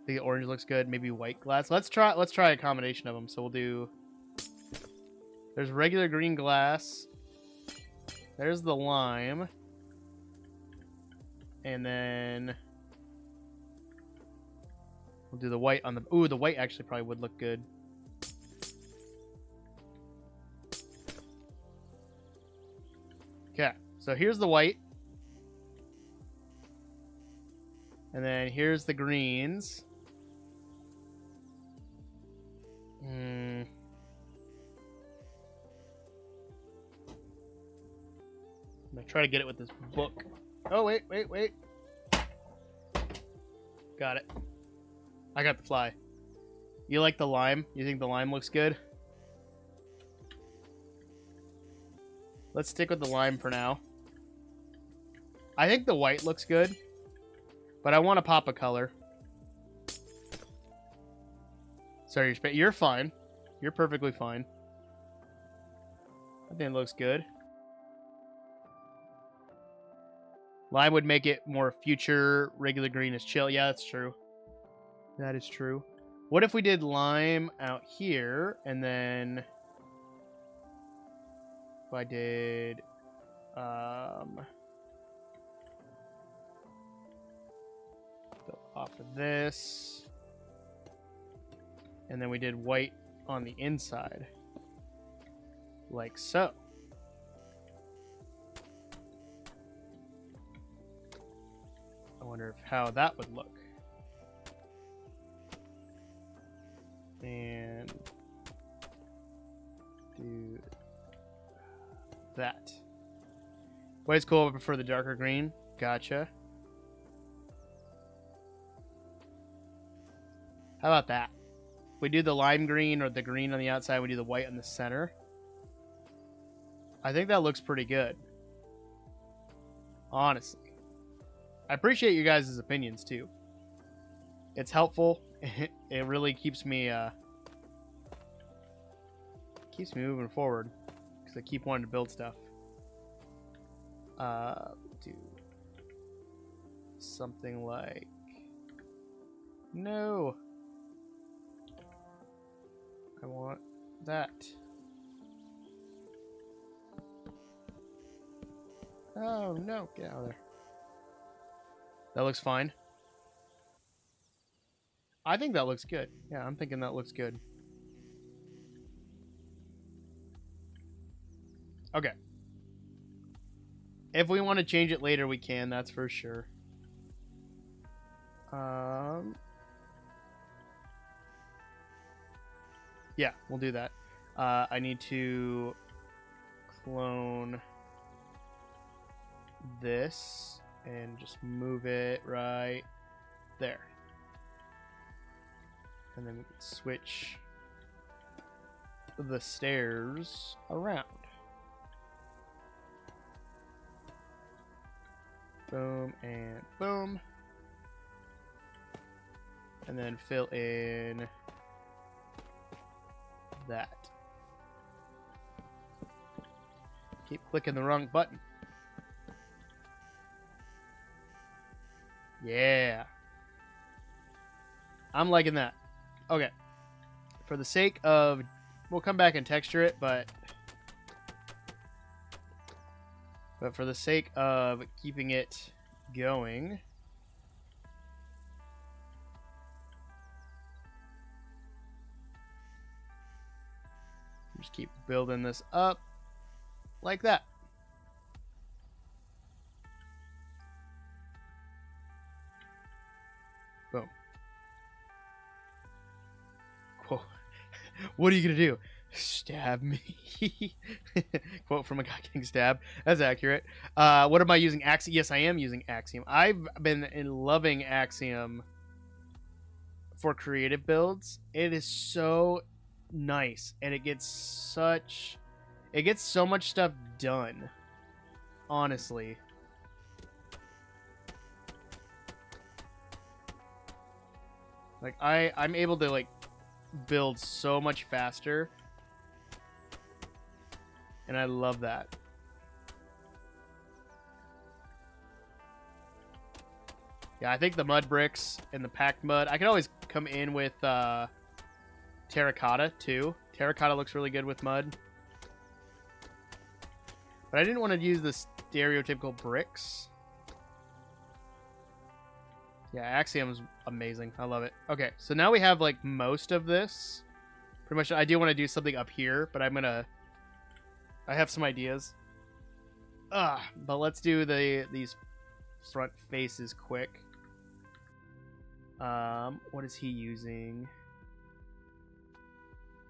think the orange looks good. Maybe white glass. Let's try a combination of them. So we'll do. There's regular green glass. There's the lime. And then we'll do the white on the... Ooh, the white actually probably would look good. Okay, so here's the white. And then here's the greens. I'm gonna try to get it with this book. Oh, wait. Got it. I got the fly. You like the lime? You think the lime looks good? Let's stick with the lime for now. I think the white looks good, but I want to pop a color. Sorry, you're fine. You're perfectly fine. I think it looks good. Lime would make it more future. Regular green is chill. Yeah, that's true. That is true. What if we did lime out here, and then if I did go off of this, and then we did white on the inside, like so. I wonder how that would look. And do that. White's cool, I prefer the darker green. Gotcha. How about that? We do the lime green or the green on the outside, we do the white on the center. I think that looks pretty good. Honestly. I appreciate you guys' opinions too. It's helpful. It really keeps me moving forward because I keep wanting to build stuff. Do something like no. I want that. Oh no, get out of there. That looks fine. I think that looks good. Yeah, I'm thinking that looks good. Okay. If we want to change it later, we can. That's for sure. Yeah, we'll do that. I need to clone this and just move it right there. And then we can switch the stairs around. Boom and boom. And then fill in that. Keep clicking the wrong button. Yeah. I'm liking that. Okay. For the sake of We'll come back and texture it, but for the sake of keeping it going, just keep building this up like that. Boom. Whoa. What are you gonna do? Stab me? Quote from a guy getting stabbed. That's accurate. What am I using? Axiom? Yes, I am using Axiom. I've been loving Axiom for creative builds. It is so nice, and it gets so much stuff done. Honestly. Like I'm able to like build so much faster. And I love that. Yeah, I think the mud bricks and the packed mud. I can always come in with terracotta too. Terracotta looks really good with mud. But I didn't want to use the stereotypical bricks. Yeah, Axiom's amazing. I love it. Okay, so now we have like most of this. Pretty much, I do want to do something up here, but I have some ideas. But let's do these front faces quick. What is he using?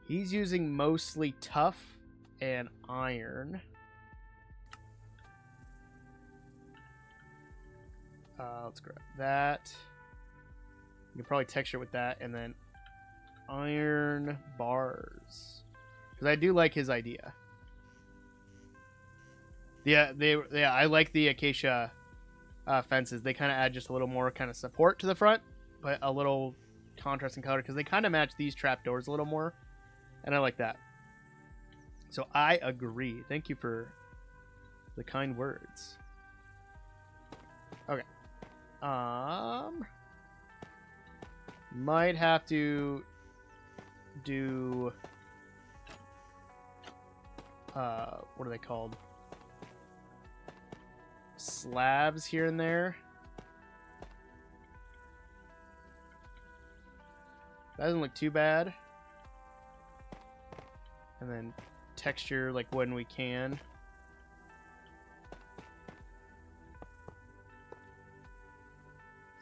He's using mostly tough and iron. Let's grab that. You can probably texture with that, and then iron bars, because I do like his idea. Yeah, I like the acacia fences. They kind of add just a little more kind of support to the front, but a little contrast in color, because they kind of match these trapdoors a little more, and I like that. So I agree. Thank you for the kind words. Okay. Might have to do what are they called? Slabs here and there. That doesn't look too bad. And then texture like when we can.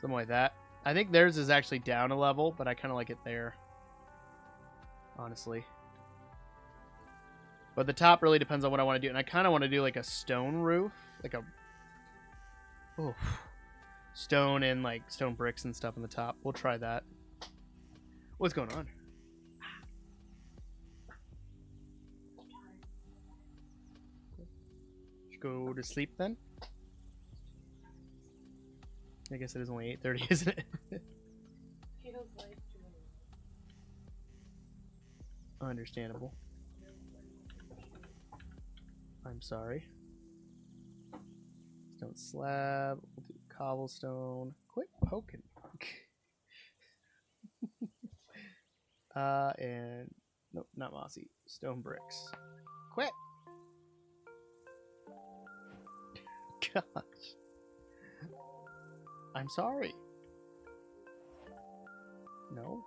Something like that. I think theirs is actually down a level, but I kind of like it there. Honestly. But the top really depends on what I want to do. And I kind of want to do like a stone roof. Like a... Oh, stone and like stone bricks and stuff on the top. We'll try that. What's going on? Should go to sleep then? I guess it is only 8:30, isn't it? Feels like Understandable. I'm sorry. Stone slab. We'll do cobblestone. Quit poking. And nope, not mossy. Stone bricks. Quit. Gosh. I'm sorry. No.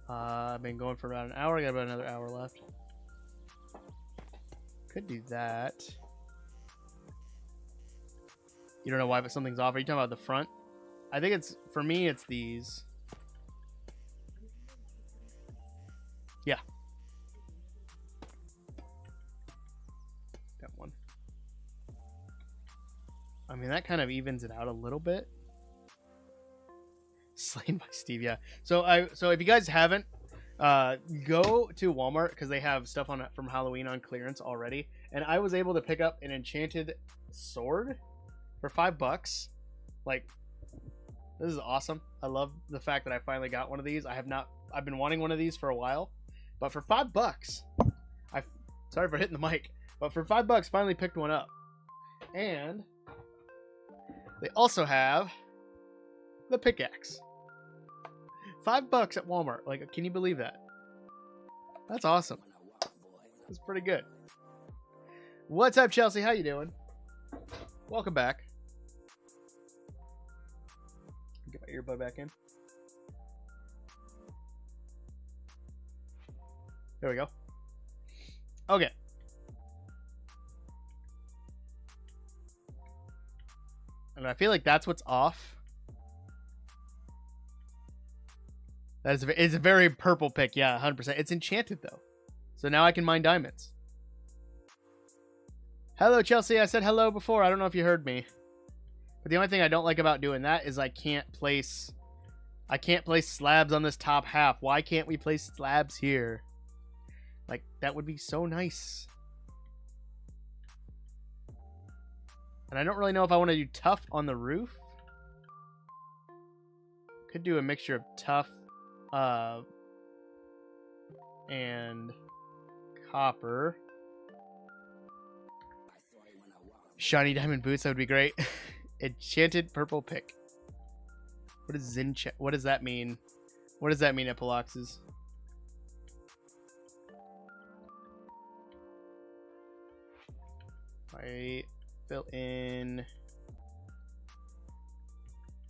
I've been going for about an hour. I got about another hour left. Could do that. You don't know why, but something's off. Are you talking about the front? I think it's, for me, it's these. Yeah. That one. I mean, that kind of evens it out a little bit. Slain by Steve, yeah. So if you guys haven't, go to Walmart because they have stuff on from Halloween on clearance already, and I was able to pick up an enchanted sword for $5. Like, this is awesome. I love the fact that I finally got one of these. I've been wanting one of these for a while, but for $5, sorry for hitting the mic, but for $5, finally picked one up. And they also have the pickaxe. $5 at Walmart. Like, can you believe that? That's awesome. That's pretty good. What's up, Chelsea? How you doing? Welcome back. Get my earbud back in. There we go. Okay. And I feel like that's what's off. It's a very purple pick. Yeah, 100%. It's enchanted, though. So now I can mine diamonds. Hello, Chelsea. I said hello before. I don't know if you heard me. But the only thing I don't like about doing that is I can't place slabs on this top half. Why can't we place slabs here? Like, that would be so nice. And I don't really know if I want to do tough on the roof. Could do a mixture of tough and copper. Shiny diamond boots, that would be great. Enchanted purple pick. What is what does that mean? What does that mean, Epiloxes? I fill in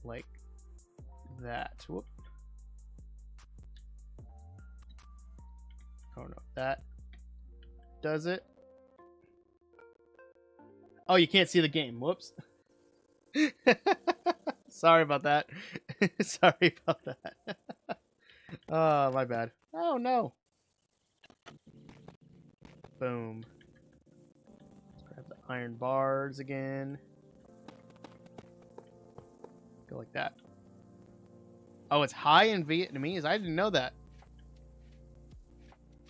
like that. Whoop. Oh no, that does it. Oh, you can't see the game. Whoops. Sorry about that. Sorry about that. Oh, my bad. Oh no. Boom. Grab the iron bars again. Go like that. Oh, it's high in Vietnamese? I didn't know that.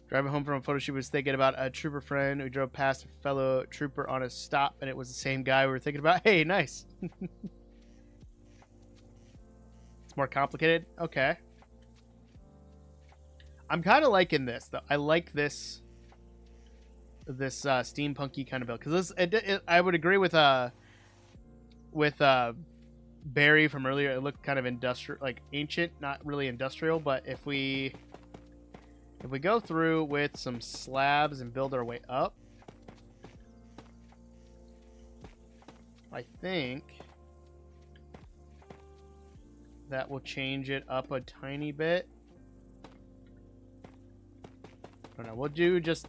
Driving home from a photo shoot, was thinking about a trooper friend who drove past a fellow trooper on a stop, and it was the same guy we were thinking about. Hey, nice. It's more complicated? Okay. I'm kind of liking this, though. I like this steampunky kind of build, because I would agree with Barry from earlier. It looked kind of industrial, like ancient, not really industrial. But if we go through with some slabs and build our way up, I think that will change it up a tiny bit. I don't know. We'll do just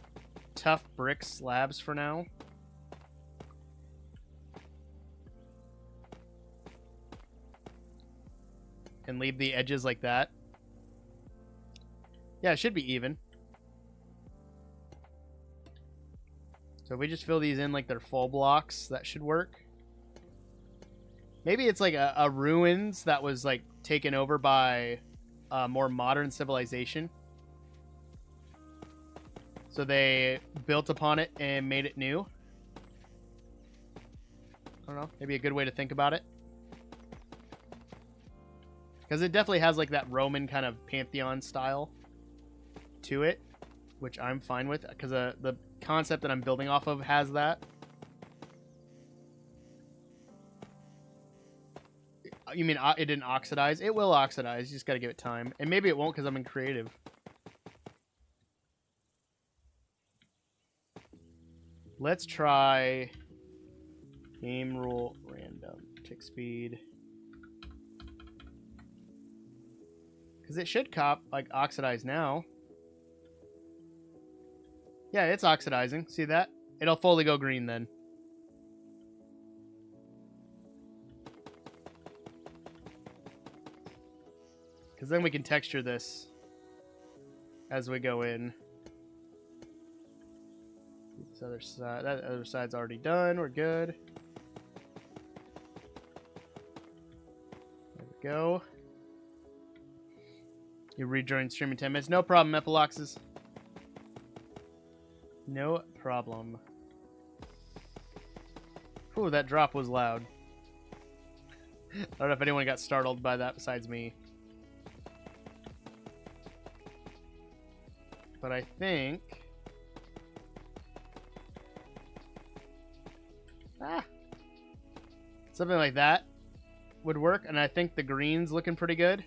tough brick slabs for now. And leave the edges like that. Yeah, it should be even. So if we just fill these in like they're full blocks, that should work. Maybe it's like a ruins that was like taken over by a more modern civilization. So they built upon it and made it new. I don't know. Maybe a good way to think about it. Because it definitely has like that Roman kind of Pantheon style to it, which I'm fine with, because the concept that I'm building off of has that. You mean it didn't oxidize? It will oxidize. You just got to give it time. And maybe it won't because I'm in creative. Let's try game rule random tick speed. Because it should oxidize now. Yeah, it's oxidizing. See that? It'll fully go green then. Because then we can texture this as we go in. This other side, that other side's already done. We're good. There we go. You rejoin stream in 10 minutes. No problem, Epiloxes. No problem. Ooh, that drop was loud. I don't know if anyone got startled by that besides me. But I think... something like that would work. And I think the green's looking pretty good.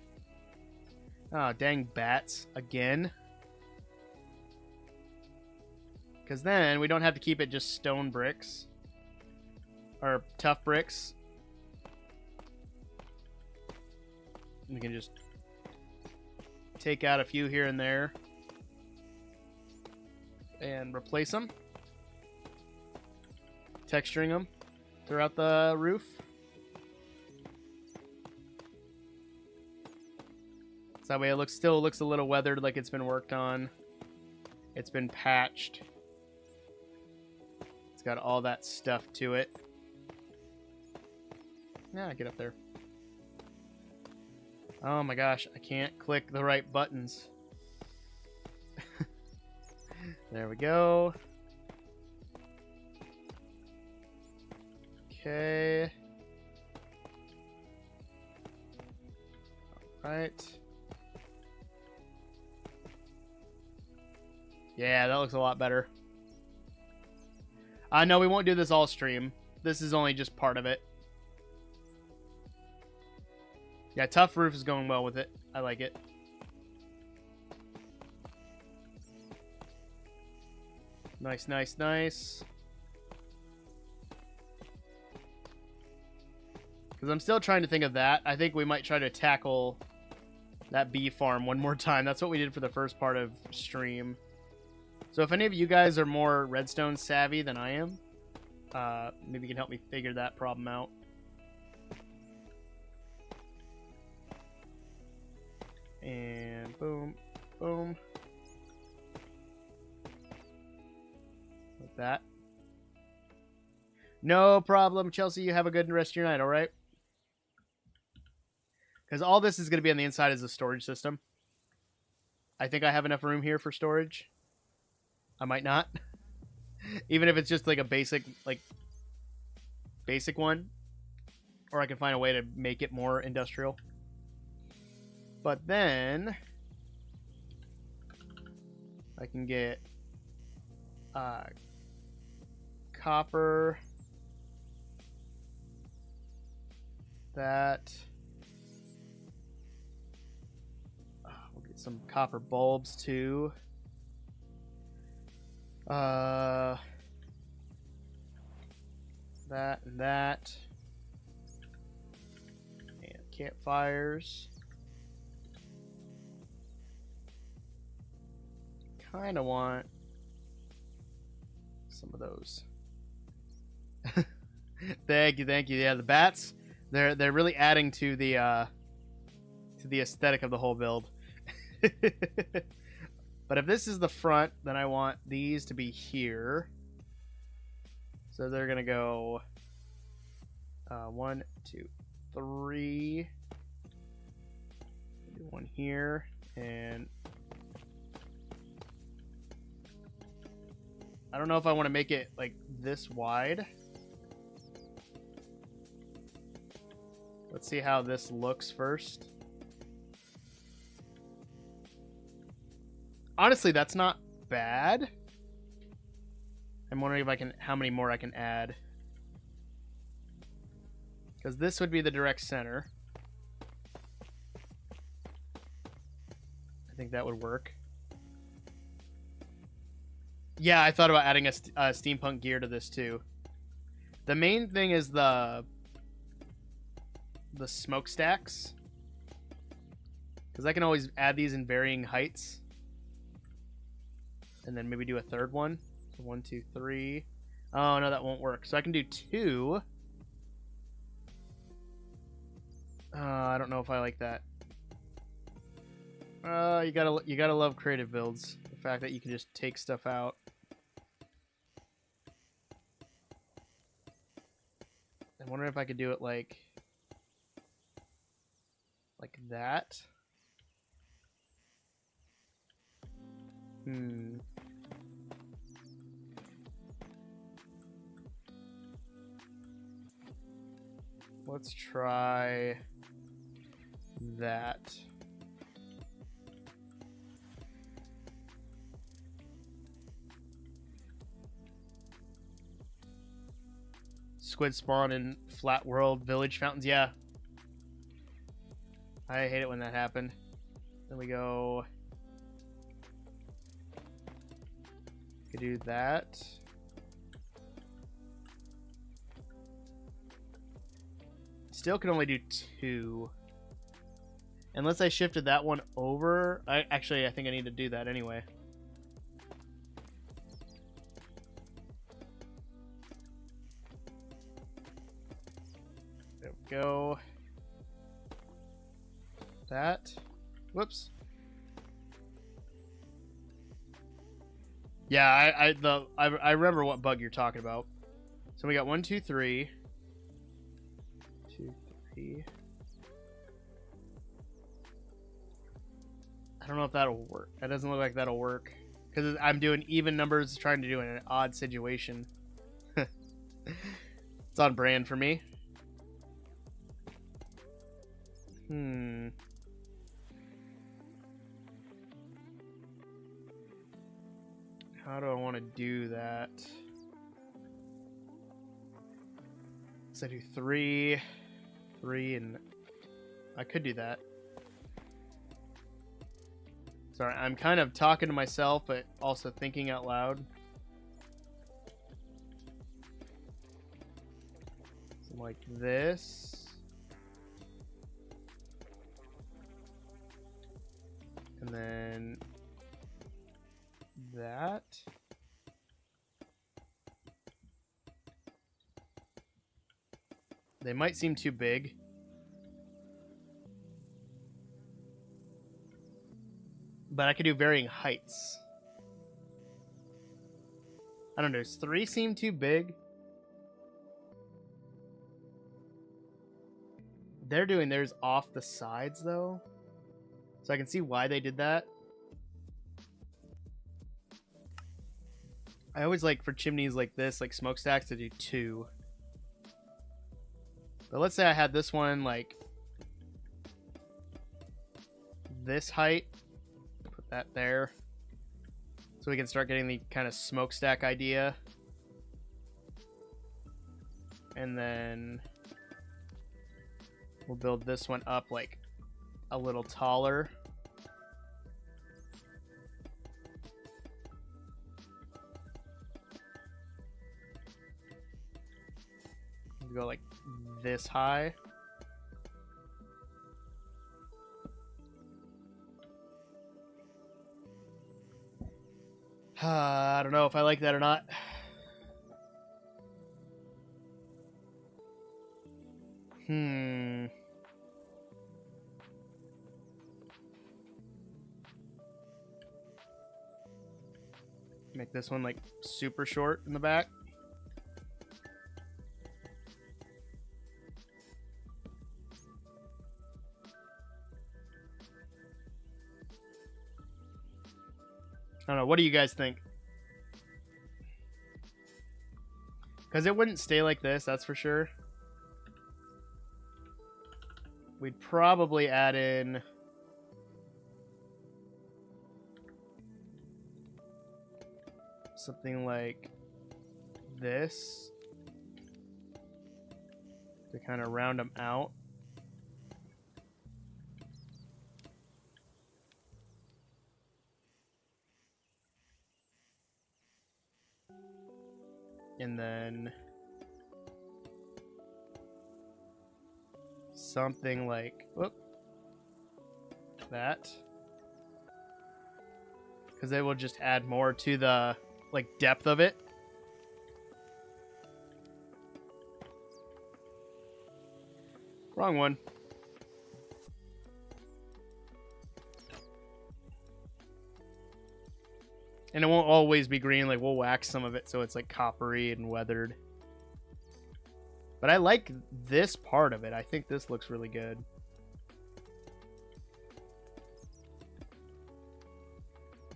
Oh, dang bats. Again. Because then we don't have to keep it just stone bricks. Or tough bricks. We can just take out a few here and there. And replace them. Texturing them throughout the roof. So that way it still looks a little weathered, like it's been worked on. It's been patched. It's got all that stuff to it. Yeah, get up there. Oh my gosh, I can't click the right buttons. There we go. Okay. All right. Yeah, that looks a lot better. No, we won't do this all stream. This is only just part of it. Yeah, tough roof is going well with it. I like it. Nice, nice, nice. Because I'm still trying to think of that. I think we might try to tackle that bee farm one more time. That's what we did for the first part of stream. So if any of you guys are more redstone savvy than I am, maybe you can help me figure that problem out. And boom, boom. Like that. No problem, Chelsea. You have a good rest of your night, all right? Because all this is going to be on the inside as a storage system. I think I have enough room here for storage. I might not. Even if it's just like a basic one. Or I can find a way to make it more industrial. But then I can get copper. That. We'll get some copper bulbs too. That and that. And campfires. Kind of want some of those. Thank you, thank you. Yeah, the bats, they're really adding to the aesthetic of the whole build. But if this is the front, then I want these to be here. So they're gonna go 1, 2, 3. Do one here, and I don't know if I want to make it like this wide. Let's see how this looks first. Honestly, that's not bad. I'm wondering if I can, how many more I can add. Because this would be the direct center. I think that would work. Yeah, I thought about adding a steampunk gear to this too. The main thing is the smokestacks. Because I can always add these in varying heights. And then maybe do a third one. So 1, 2, 3. Oh, no, that won't work. So I can do 2. I don't know if I like that. You gotta love creative builds. The fact that you can just take stuff out. I wonder if I could do it like that. Let's try that. Squid spawn in flat world village fountains. Yeah. I hate it when that happened. Then we go Could do that. Still can only do 2. Unless I shifted that one over. I think I need to do that anyway. There we go. That. Whoops. Yeah, I remember what bug you're talking about. So we got 1, 2, 3. 2, 3. I don't know if that'll work. That doesn't look like that'll work. Because I'm doing even numbers trying to do an odd situation. It's on brand for me. How do I want to do that? So I do 3, 3, and I could do that. Sorry, I'm kind of talking to myself, but also thinking out loud. So like this. And then that. They might seem too big. But I could do varying heights. I don't know, does 3 seem too big? They're doing theirs off the sides, though. So I can see why they did that. I always like, for chimneys like this, like smokestacks, to do 2. But let's say I had this one, like, this height. Put that there. So we can start getting the kind of smokestack idea. And then we'll build this one up, like, a little taller. Go like this high. I don't know if I like that or not. Make this one like super short in the back. I don't know. What do you guys think? Because it wouldn't stay like this, that's for sure. We'd probably add in something like this to kind of round them out. And then something like, whoop, that. Because it will just add more to the, like, depth of it. Wrong one. And it won't always be green, like we'll wax some of it so it's like coppery and weathered. But I like this part of it. I think this looks really good.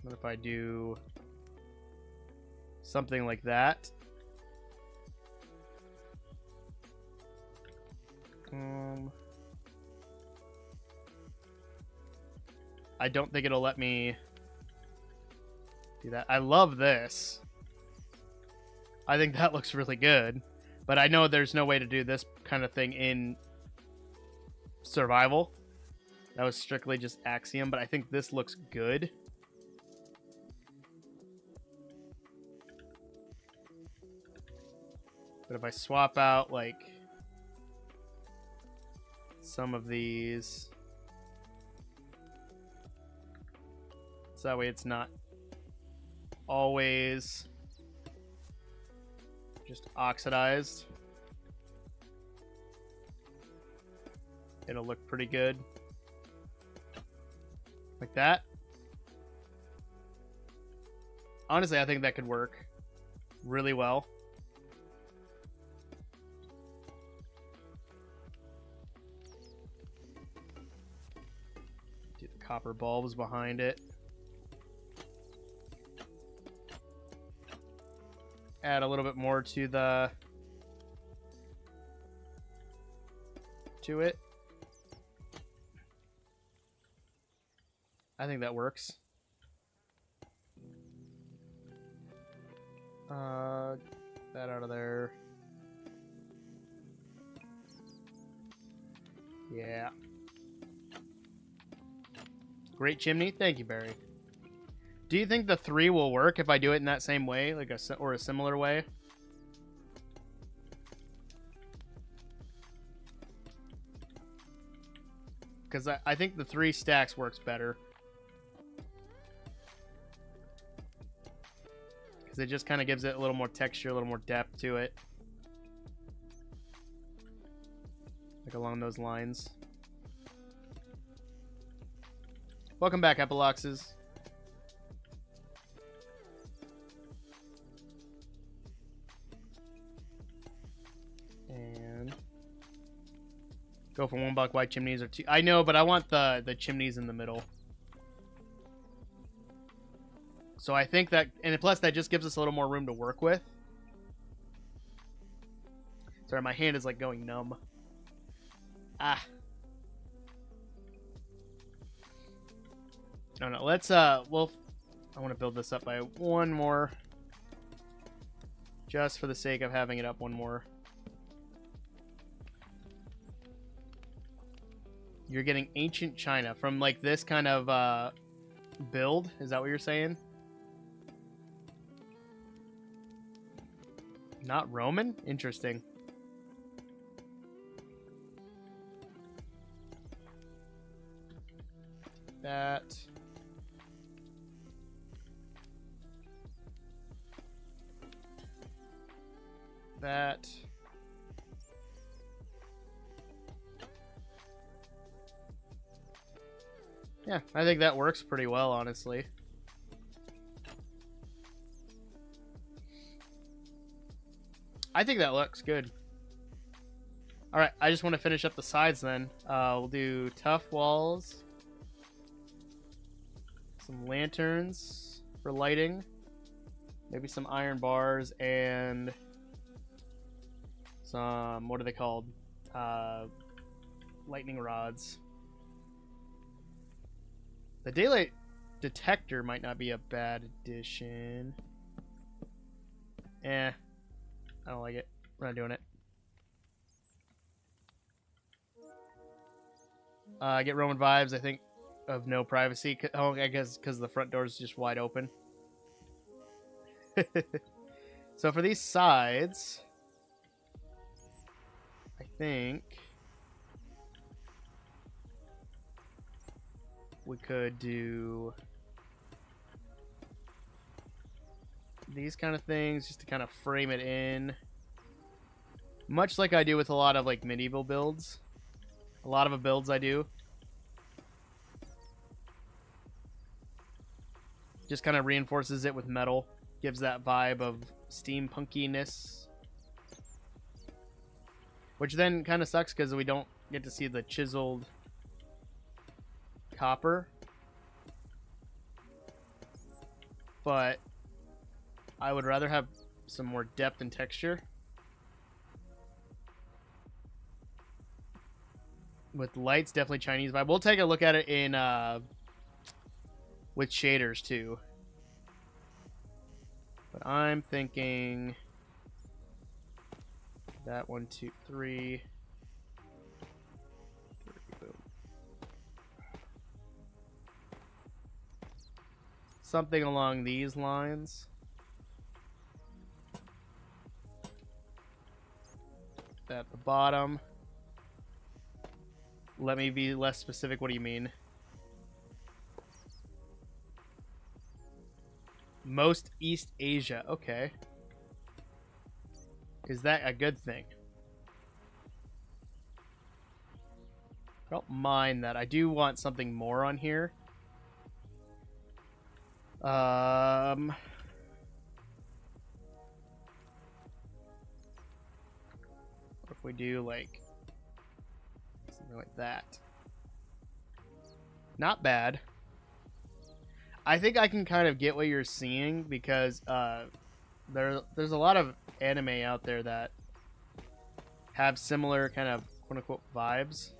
What if I do something like that? I don't think it'll let me do that. I love this. I think that looks really good. But I know there's no way to do this kind of thing in survival. That was strictly just Axiom, but I think this looks good. But if I swap out like some of these, so that way it's not always just oxidized, it'll look pretty good. Like that. Honestly, I think that could work really well. Do the copper bulbs behind it. Add a little bit more to it. I think that works. That out of there. Yeah. Great chimney. Thank you, Barry. Do you think the 3 will work if I do it in that same way, like or a similar way? Because I think the 3 stacks works better. Because it just kind of gives it a little more texture, a little more depth to it. Like along those lines. Welcome back, Epiloxes. And go for 1 block wide chimneys or 2. I know, but I want the chimneys in the middle. So I think that, and plus that just gives us a little more room to work with. Sorry, my hand is like going numb. Ah. No, let's, well, I want to build this up by 1 more. Just for the sake of having it up 1 more. You're getting ancient China from like this kind of, build. Is that what you're saying? Not Roman? Interesting. That. That. Yeah, I think that works pretty well, honestly. I think that looks good. Alright, I just want to finish up the sides then. We'll do tough walls. Some lanterns for lighting. Maybe some iron bars and some, what are they called? Lightning rods. The daylight detector might not be a bad addition. I don't like it. We're not doing it. I get Roman vibes, I think, of no privacy. Oh, I guess because the front door is just wide open. So for these sides, I think we could do these kind of things just to kind of frame it in. Much like I do with a lot of like medieval builds. A lot of the builds I do. Just kind of reinforces it with metal. Gives that vibe of steampunkiness. Which then kind of sucks because we don't get to see the chiseled copper. But I would rather have some more depth and texture. With lights, definitely Chinese vibe. We'll take a look at it in with shaders too. But I'm thinking that 1, 2, 3. Boom. Something along these lines. at the bottom. Let me be less specific. What do you mean? Most East Asia. Okay. Is that a good thing? I don't mind that. I do want something more on here. What if we do like something like that? Not bad. I think I can kind of get what you're seeing because there's a lot of anime out there that have similar kind of quote unquote vibes.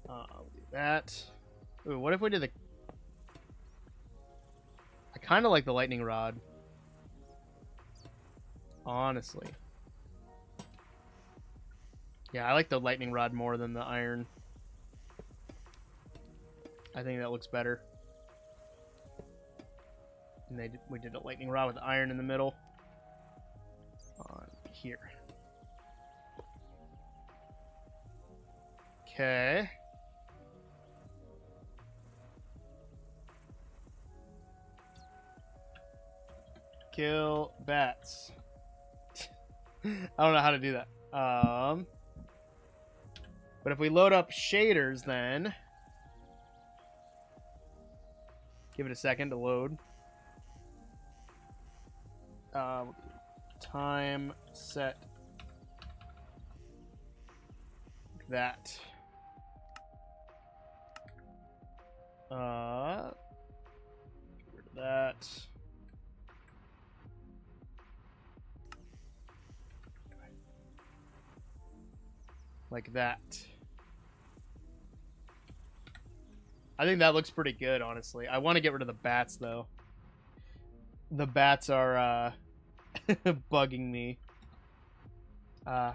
I'll do that. Ooh, what if we did the... I kind of like the lightning rod. Honestly. Yeah, I like the lightning rod more than the iron. I think that looks better. And we did a lightning rod with iron in the middle. On here. Okay. Kill bats. I don't know how to do that. But if we load up shaders, then give it a second to load. Time set like that. Get rid of that. Like that. I think that looks pretty good, honestly. I want to get rid of the bats, though. The bats are bugging me. I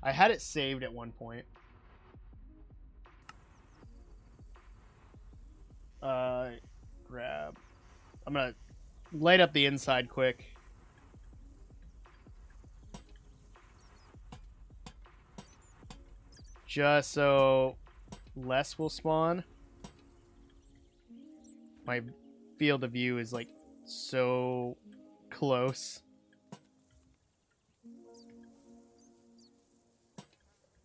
had it saved at one point. Grab. I'm gonna light up the inside quick. Just so less will spawn. My field of view is like so close.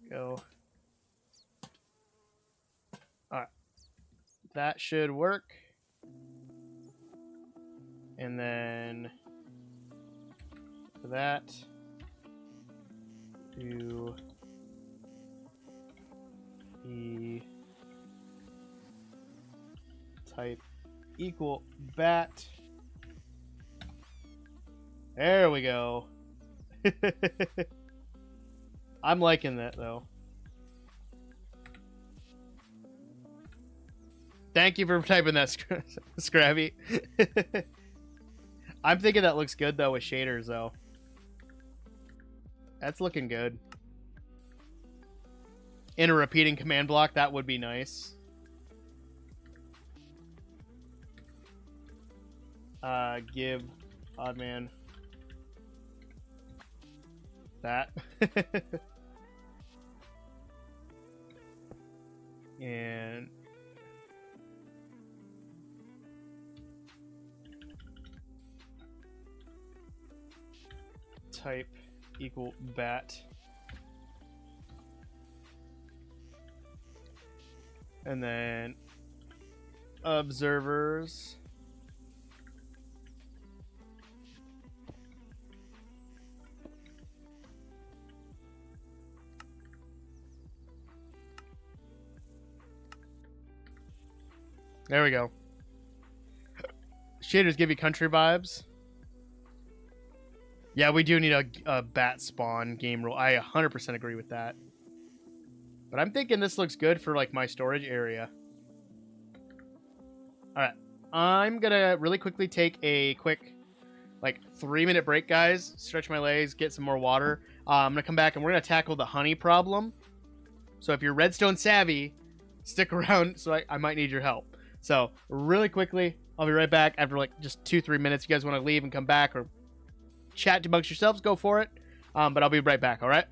Go. Alright. That should work. And then for that, do the type equal bat. There we go. I'm liking that though. Thank you for typing that, Scrabby. I'm thinking that looks good though with shaders though. That's looking good. In a repeating command block, that would be nice. Give Oddman that. And type equal bat. And then observers. There we go. Shaders give you country vibes. Yeah, we do need a bat spawn game rule. I 100% agree with that. But I'm thinking this looks good for like my storage area. Alright. I'm gonna really quickly take a quick like 3-minute break, guys. Stretch my legs, get some more water. I'm gonna come back and we're gonna tackle the honey problem. So if you're redstone savvy, stick around, so I might need your help. So really quickly, I'll be right back after like just 2-3 minutes. If you guys want to leave and come back or chat amongst yourselves, go for it. But I'll be right back, all right?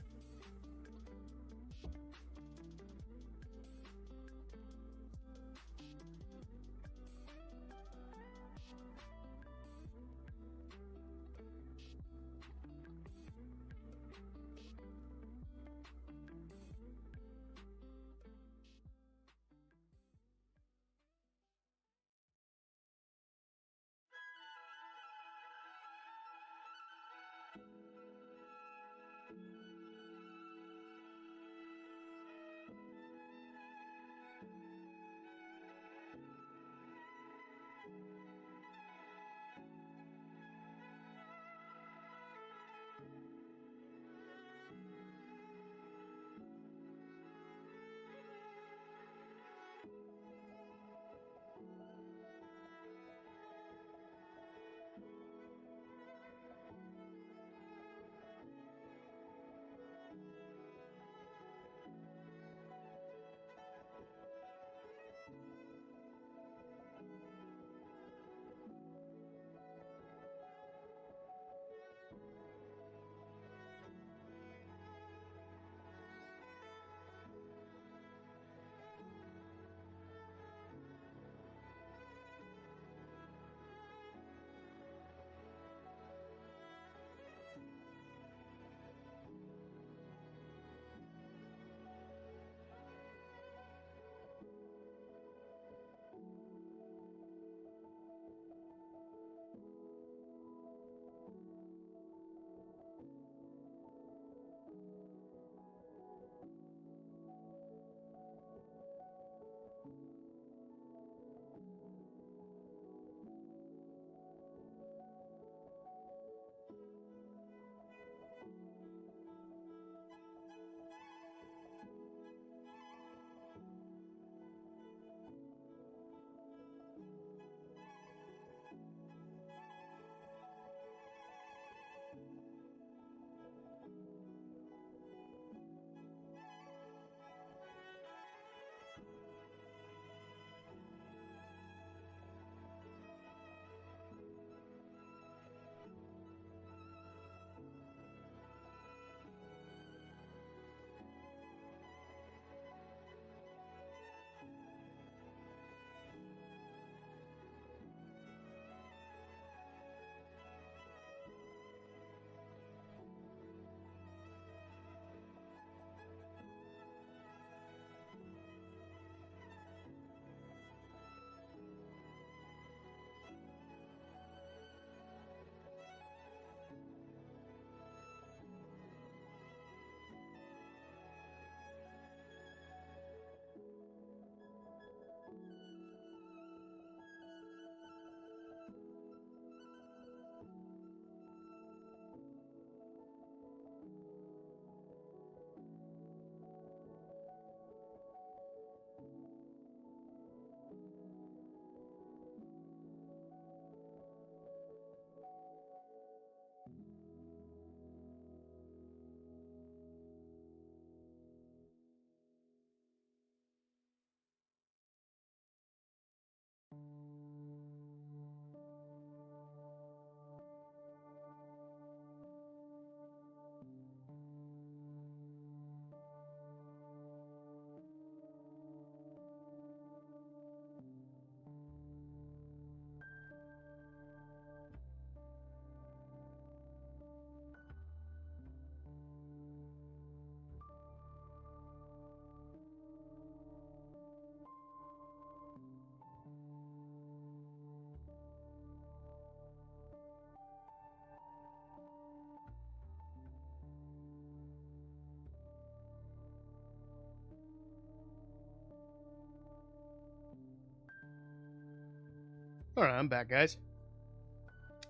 All right, I'm back, guys.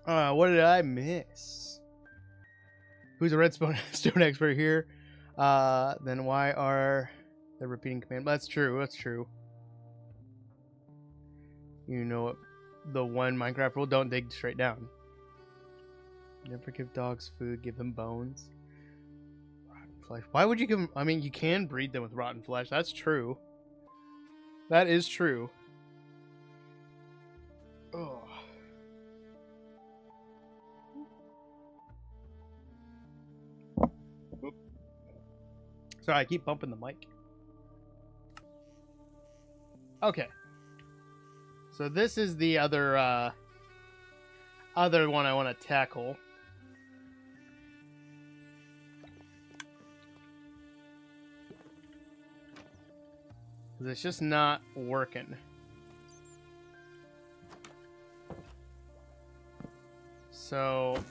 What did I miss? Who's a redstone stone expert here? Then why are the repeating command? That's true. That's true. You know what? The one Minecraft rule: don't dig straight down. Never give dogs food. Give them bones. Rotten flesh. Why would you give them? I mean, you can breed them with rotten flesh. That's true. That is true. Oh. Sorry, I keep bumping the mic. Okay. So this is the other one I want to tackle. Because it's just not working. So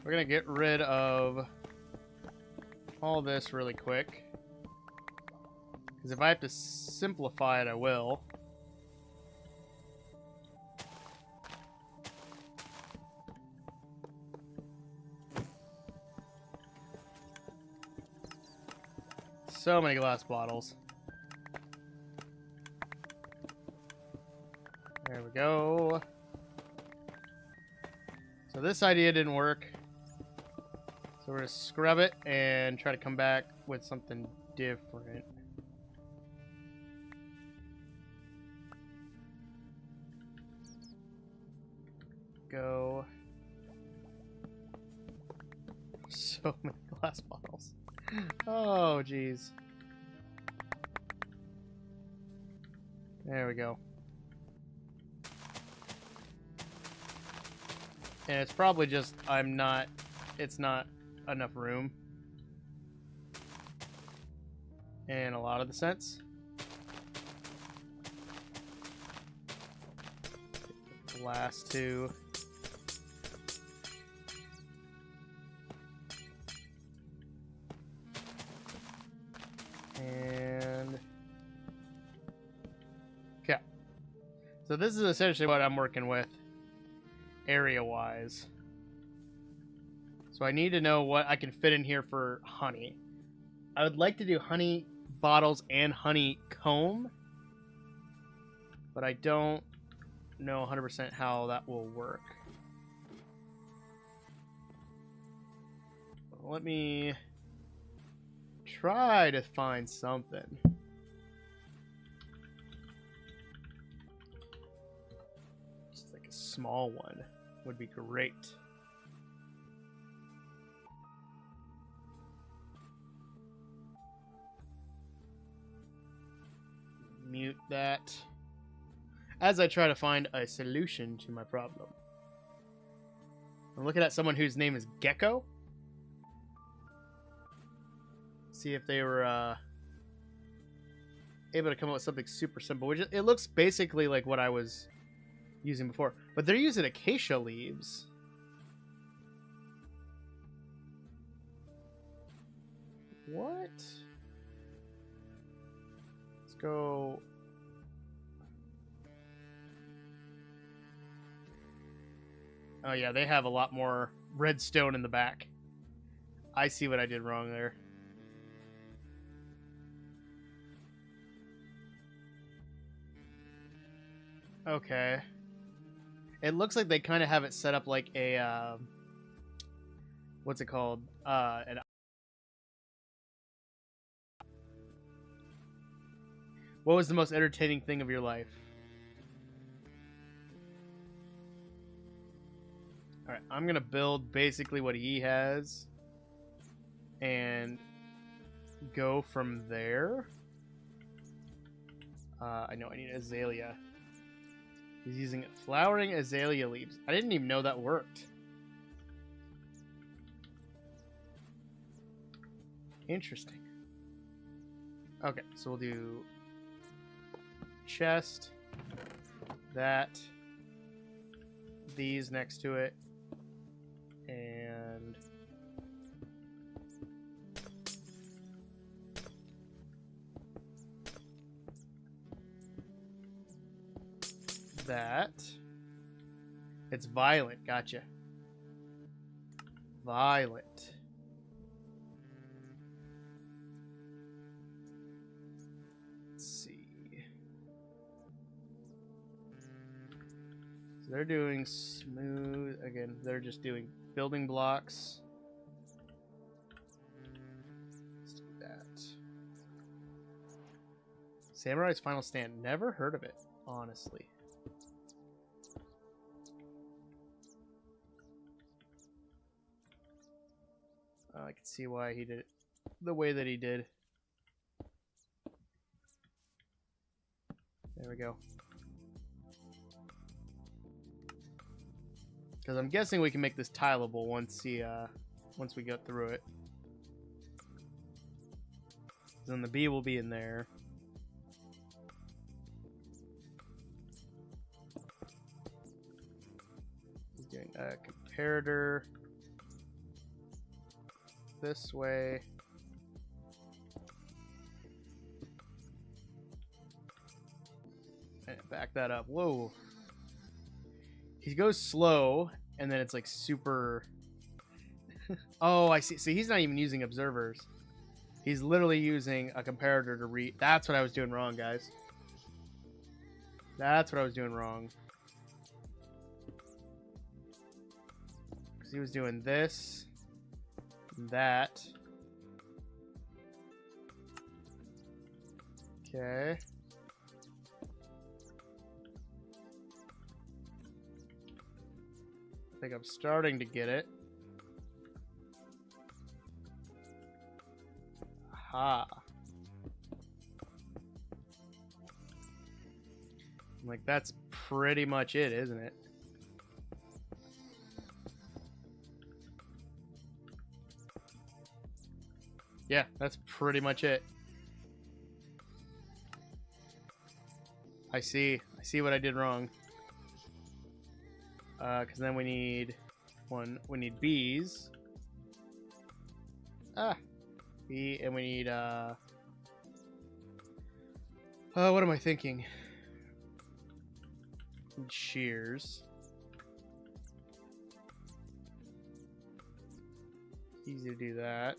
we're going to get rid of all this really quick. Because if I have to simplify it, I will. So many glass bottles. There we go. So this idea didn't work. So we're going to scrub it and try to come back with something different. Go. So many glass bottles. Oh, jeez. There we go. And it's probably just, it's not enough room. In a lot of the sense. The last two. And okay. So this is essentially what I'm working with area-wise. So I need to know what I can fit in here for honey. I would like to do honey bottles and honey comb, but I don't know 100% how that will work. Let me try to find something. Just like a small one would be great. Mute that as I try to find a solution to my problem. I'm looking at someone whose name is Gecko. See if they were able to come up with something super simple, which it looks basically like what I was using before, but they're using acacia leaves. What? Let's go. Oh yeah, they have a lot more redstone in the back. I see what I did wrong there. Okay. It looks like they kind of have it set up like a, what's it called? What was the most entertaining thing of your life? Alright, I'm going to build basically what he has and go from there. I know I need azalea. He's using flowering azalea leaves. I didn't even know that worked. Interesting. Okay, so we'll do chest, that, these next to it, and that. It's violet. Gotcha. Violet. Let's see. So they're doing smooth. Again, they're just doing building blocks. Let's do that. Samurai's Final Stand. Never heard of it, honestly. I can see why he did it the way that he did. There we go. Because I'm guessing we can make this tileable once we get through it. Then the bee will be in there. He's doing a comparator this way. And back that up. Whoa. He goes slow, and then it's like super... Oh, I see. See, he's not even using observers. He's literally using a comparator to read. That's what I was doing wrong, guys. That's what I was doing wrong. Because he was doing this, that. Okay. I think I'm starting to get it. Aha. I'm like, that's pretty much it, isn't it? Yeah, that's pretty much it. I see what I did wrong. Because then we need bees. Bee, and we need, what am I thinking? Shears. Easy to do that.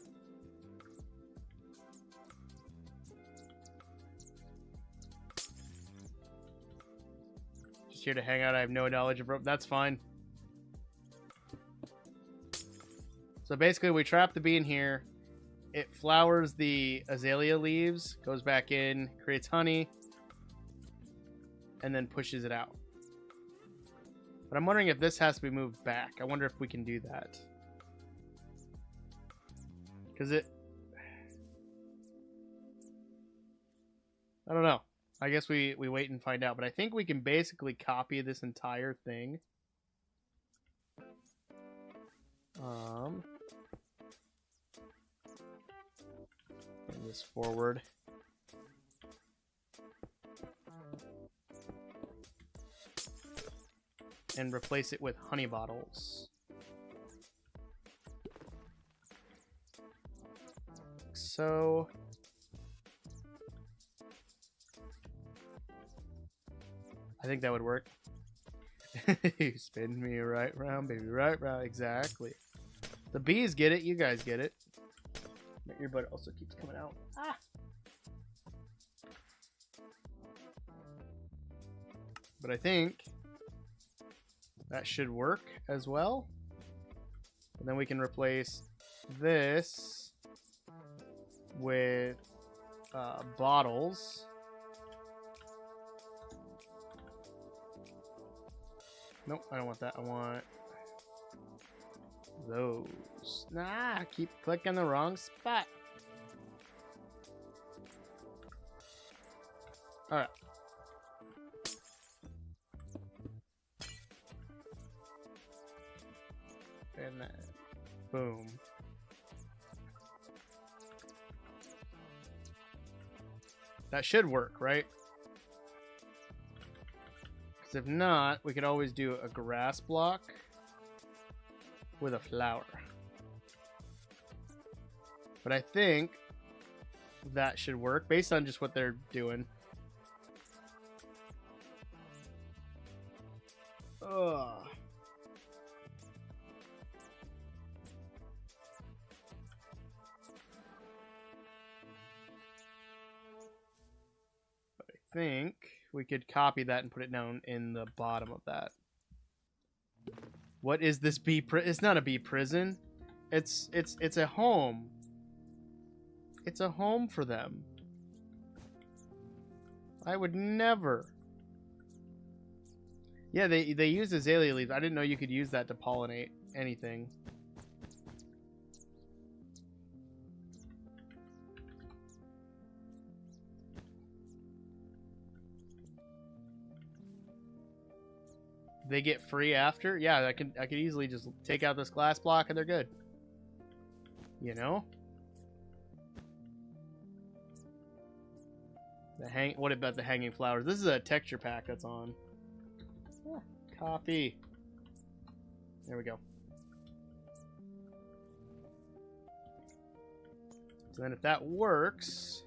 Here to hang out. I have no knowledge of rope. That's fine. So basically we trap the bee in here. It flowers the azalea leaves, goes back in, creates honey, and then pushes it out. But I'm wondering if this has to be moved back. I wonder if we can do that. Because it... I don't know. I guess we wait and find out, but I think we can basically copy this entire thing. Bring this forward. And replace it with honey bottles. Like so. I think that would work. You spin me right round, baby, right round. Exactly. The bees get it. You guys get it. My earbud also keeps coming out. Ah! But I think that should work as well. And then we can replace this with bottles. Nope, I don't want that. I want those. Nah, I keep clicking the wrong spot. Alright. And then, boom. That should work, right? If not, we could always do a grass block with a flower. But I think that should work based on just what they're doing. Ugh. But I think we could copy that and put it down in the bottom of that. What is this bee? It's not a bee prison. It's a home. It's a home for them. I would never. Yeah, they use azalea leaves. I didn't know you could use that to pollinate anything. They get free after? Yeah, I could easily just take out this glass block and they're good. You know? What about the hanging flowers? This is a texture pack that's on. Yeah, copy. There we go. So then if that works,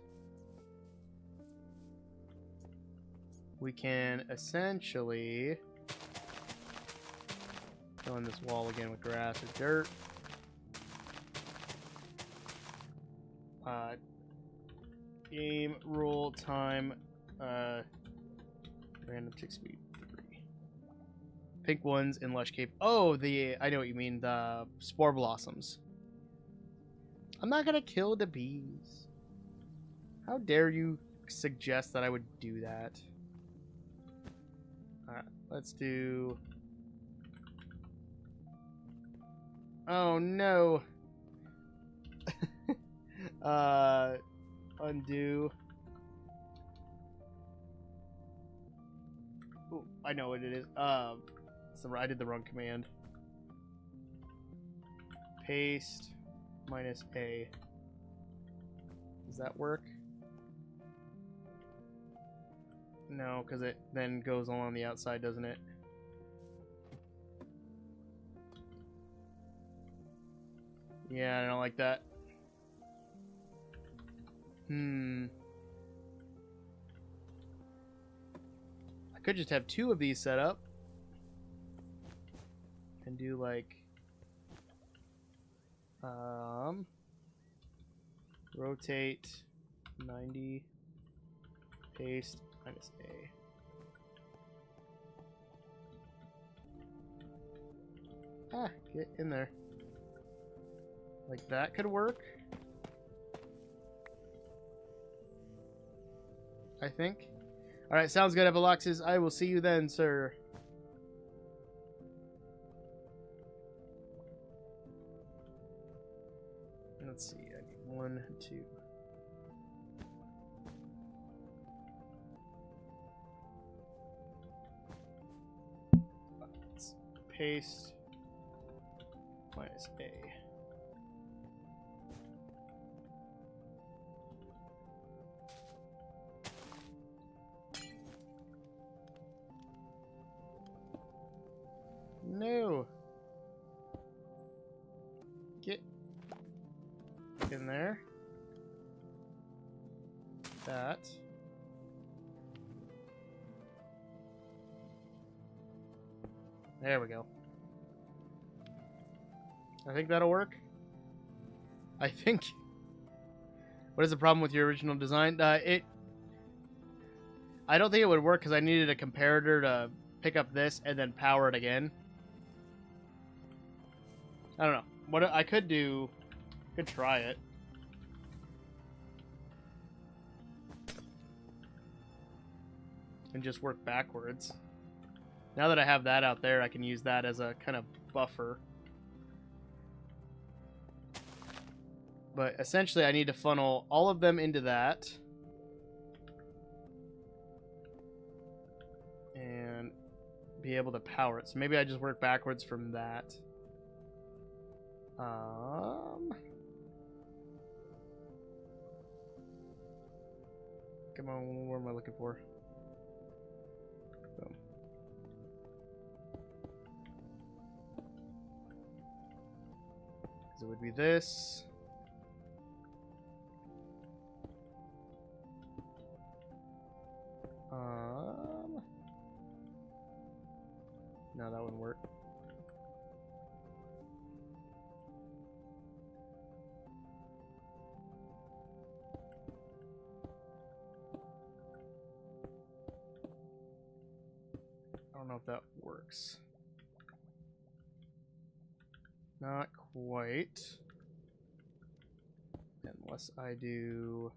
we can essentially fill in this wall again with grass or dirt. Game rule time random tick speed 3. Pink ones in lush cave. Oh, I know what you mean, the spore blossoms. I'm not gonna kill the bees. How dare you suggest that I would do that? Alright, let's do... Oh no. Undo. Ooh, I know what it is. I did the wrong command. Paste minus A. Does that work? No, because it then goes along the outside, doesn't it? Yeah, I don't like that. I could just have 2 of these set up and do like rotate 90, paste minus A. Ah, get in there. Like that could work. I think. Alright, sounds good, Evoluxes. I will see you then, sir. Let's see, I need 1, 2. Let's paste minus A. No. Get in there. That. There we go. I think that'll work. I think. What is the problem with your original design? I don't think it would work because I needed a comparator to pick up this and then power it again. I don't know. What I could do, could try it. And just work backwards. Now that I have that out there, I can use that as a kind of buffer. But essentially, I need to funnel all of them into that. And be able to power it. So maybe I just work backwards from that. Come on, what am I looking for? Boom. So it would be this. No, that wouldn't work. I don't know if that works. Not quite. Unless I do...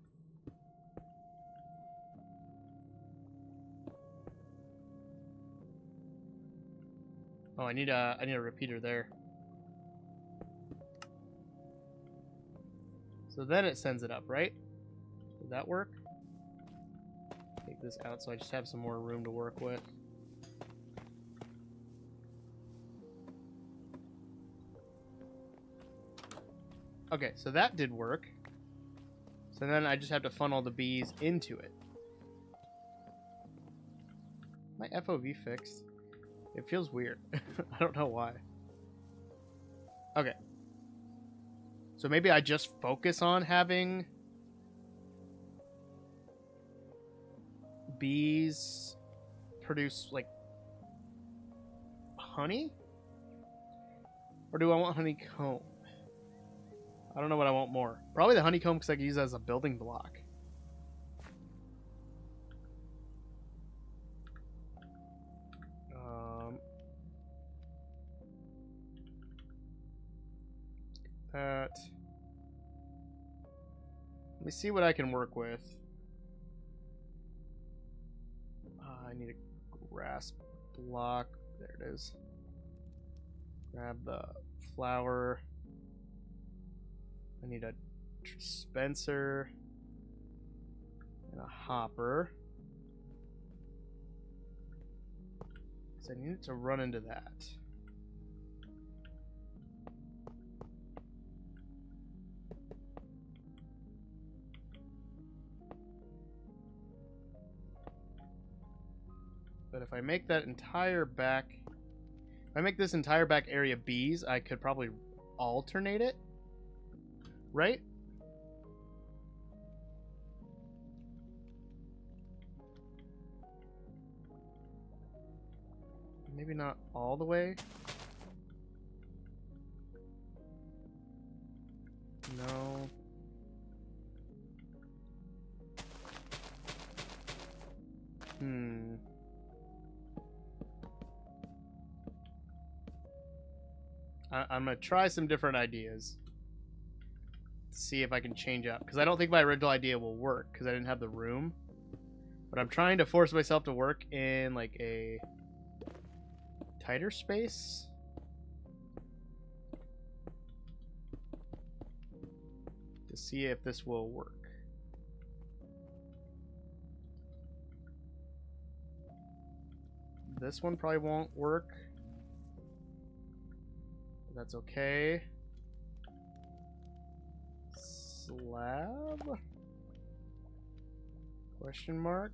Oh, I need a repeater there. So then it sends it up, right? Did that work? Take this out so I just have some more room to work with. Okay, so that did work. So then I just have to funnel the bees into it. My FOV fixed. It feels weird. I don't know why. Okay. So maybe I just focus on having bees produce, like, honey? Or do I want honeycomb? I don't know what I want more. Probably the honeycomb because I can use it as a building block. That. Let me see what I can work with. I need a grass block. There it is. Grab the flower. I need a dispenser and a hopper. So I need it to run into that. But if I make that entire back... If I make this entire back area bees, I could probably alternate it. Right? Maybe not all the way. No. I'm gonna try some different ideas. See if I can change up, because I don't think my original idea will work because I didn't have the room. But I'm trying to force myself to work in like a tighter space. To see if this will work. This one probably won't work. But that's okay. Slab? Question mark?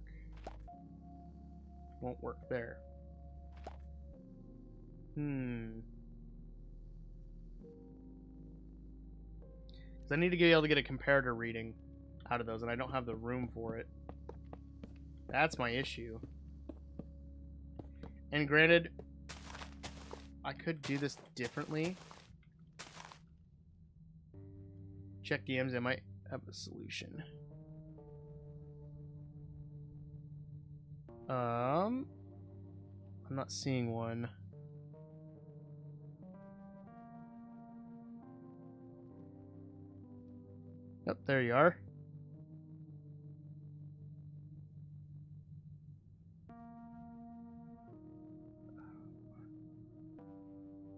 Won't work there. Because I need to be able to get a comparator reading out of those, and I don't have the room for it. That's my issue. And granted, I could do this differently. Check DMs, I might have a solution. I'm not seeing one. Yep, there you are.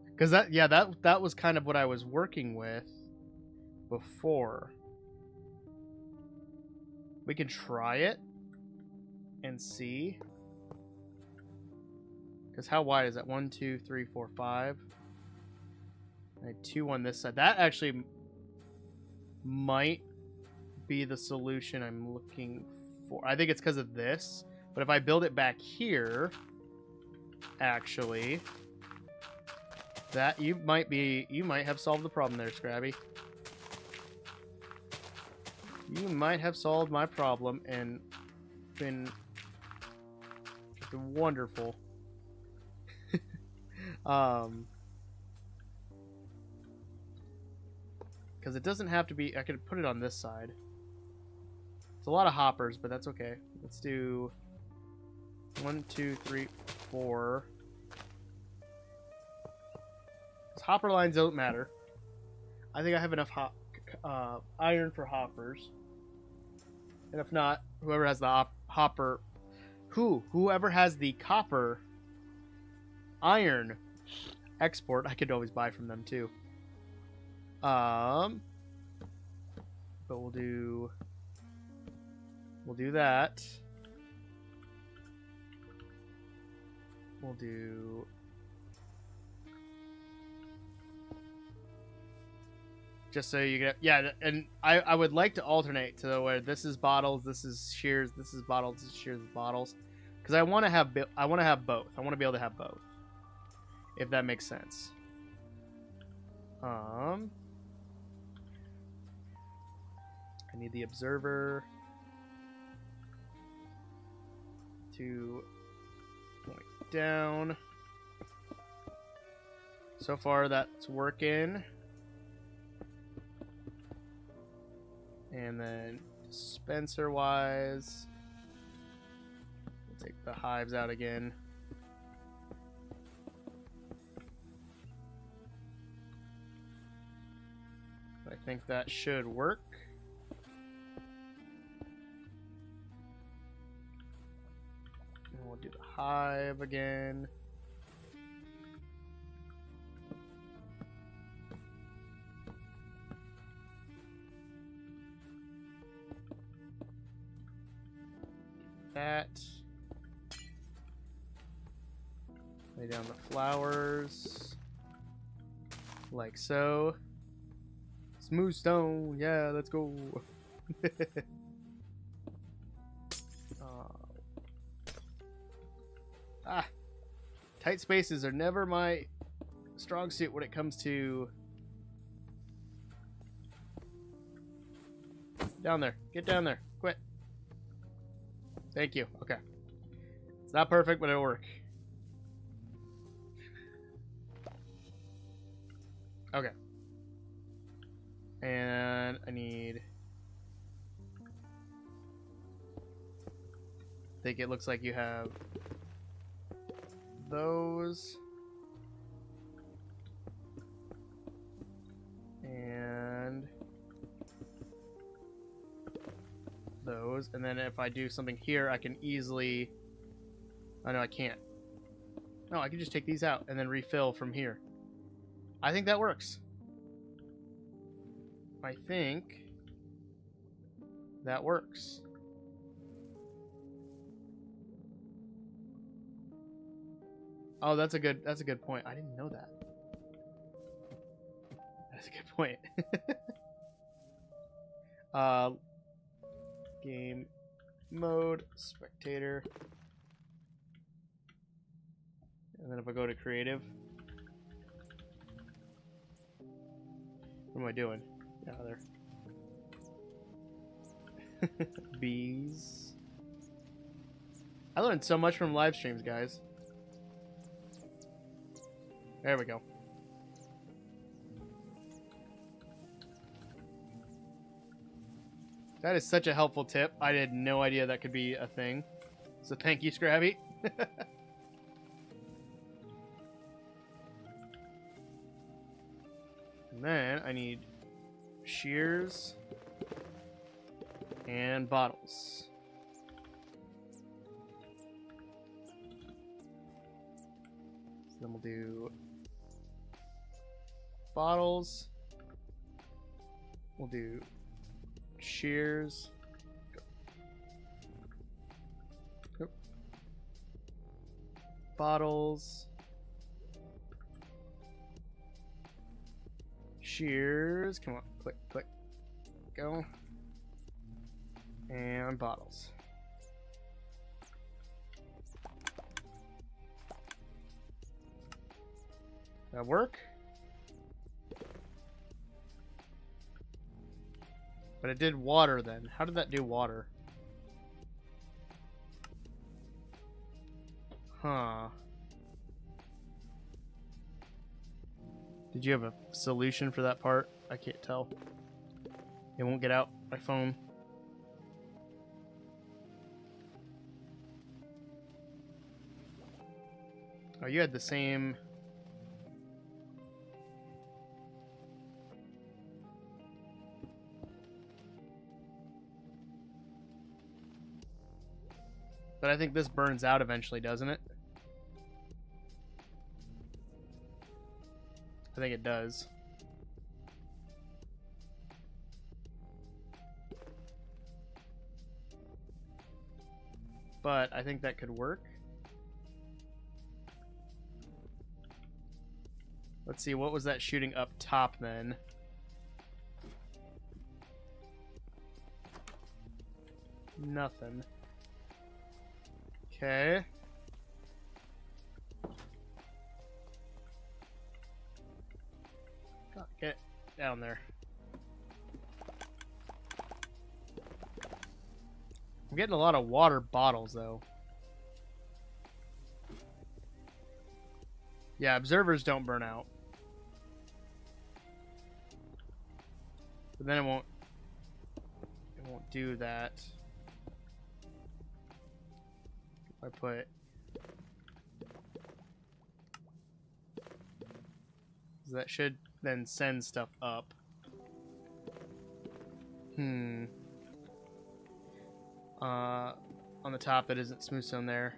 Because that was kind of what I was working with before. We can try it and see. Because how wide is that? 1, 2, 3, 4, 5. I had 2 on this side. That actually might be the solution I'm looking for. I think it's because of this. But if I build it back here, actually, that you might have solved the problem there, Scrabby. You might have solved my problem and been wonderful. Because it doesn't have to be. I could put it on this side. It's a lot of hoppers, but that's okay. Let's do 1, 2, 3, 4. Hopper lines don't matter. I think I have enough iron for hoppers. And if not, whoever has the whoever has the copper iron export. I could always buy from them too. But we'll do that. We'll do just so you get, yeah, and I would like to alternate to where this is bottles, this is shears, this is bottles, this is shears, bottles, because I want to have both. I want to be able to have both, if that makes sense. I need the observer to point down. So far that's working. And then dispenser wise, we'll take the hives out again. I think that should work. And we'll do the hive again. That. Lay down the flowers like so. Smooth stone, yeah, let's go. Tight spaces are never my strong suit when it comes to down there. Get down there, quit. Thank you. Okay. It's not perfect, but it'll work. Okay. And I need... I think it looks like you have those. And those. And then if I do something here, I can easily... Oh, no, I can't. No, I can just take these out and then refill from here. I think that works. I think that works. Oh, that's a good point. I didn't know that. That's a good point. Game mode, spectator. And then if I go to creative, what am I doing? Yeah, there. Bees. I learned so much from live streams, guys. There we go. That is such a helpful tip. I had no idea that could be a thing. So thank you, Scrabby. And then I need shears and bottles. So then we'll do bottles. We'll do shears. Oop. Bottles. Shears. Come on. Click, click. Go. And bottles. That work? But it did water then. How did that do water? Huh. Did you have a solution for that part? I can't tell. It won't get out my phone. Oh, you had the same... But I think this burns out eventually, doesn't it? I think it does. But I think that could work. Let's see, what was that shooting up top then? Nothing. Okay. Get down there. I'm getting a lot of water bottles, though. Yeah, observers don't burn out. But then it won't do that. If I put... that should then send stuff up. On the top, it isn't smooth stone there.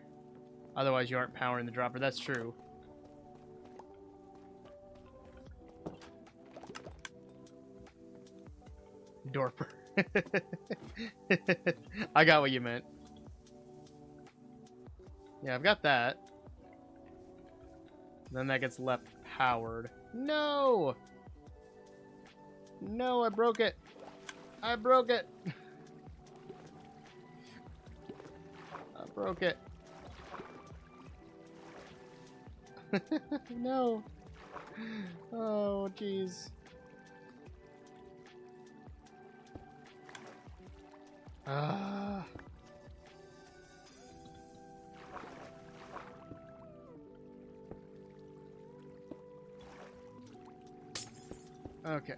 Otherwise, you aren't powering the dropper. That's true. Dorper. I got what you meant. Yeah, I've got that. Then that gets left powered. No! No, I broke it. I broke it. I broke it. No. Oh, jeez. Ah. Okay.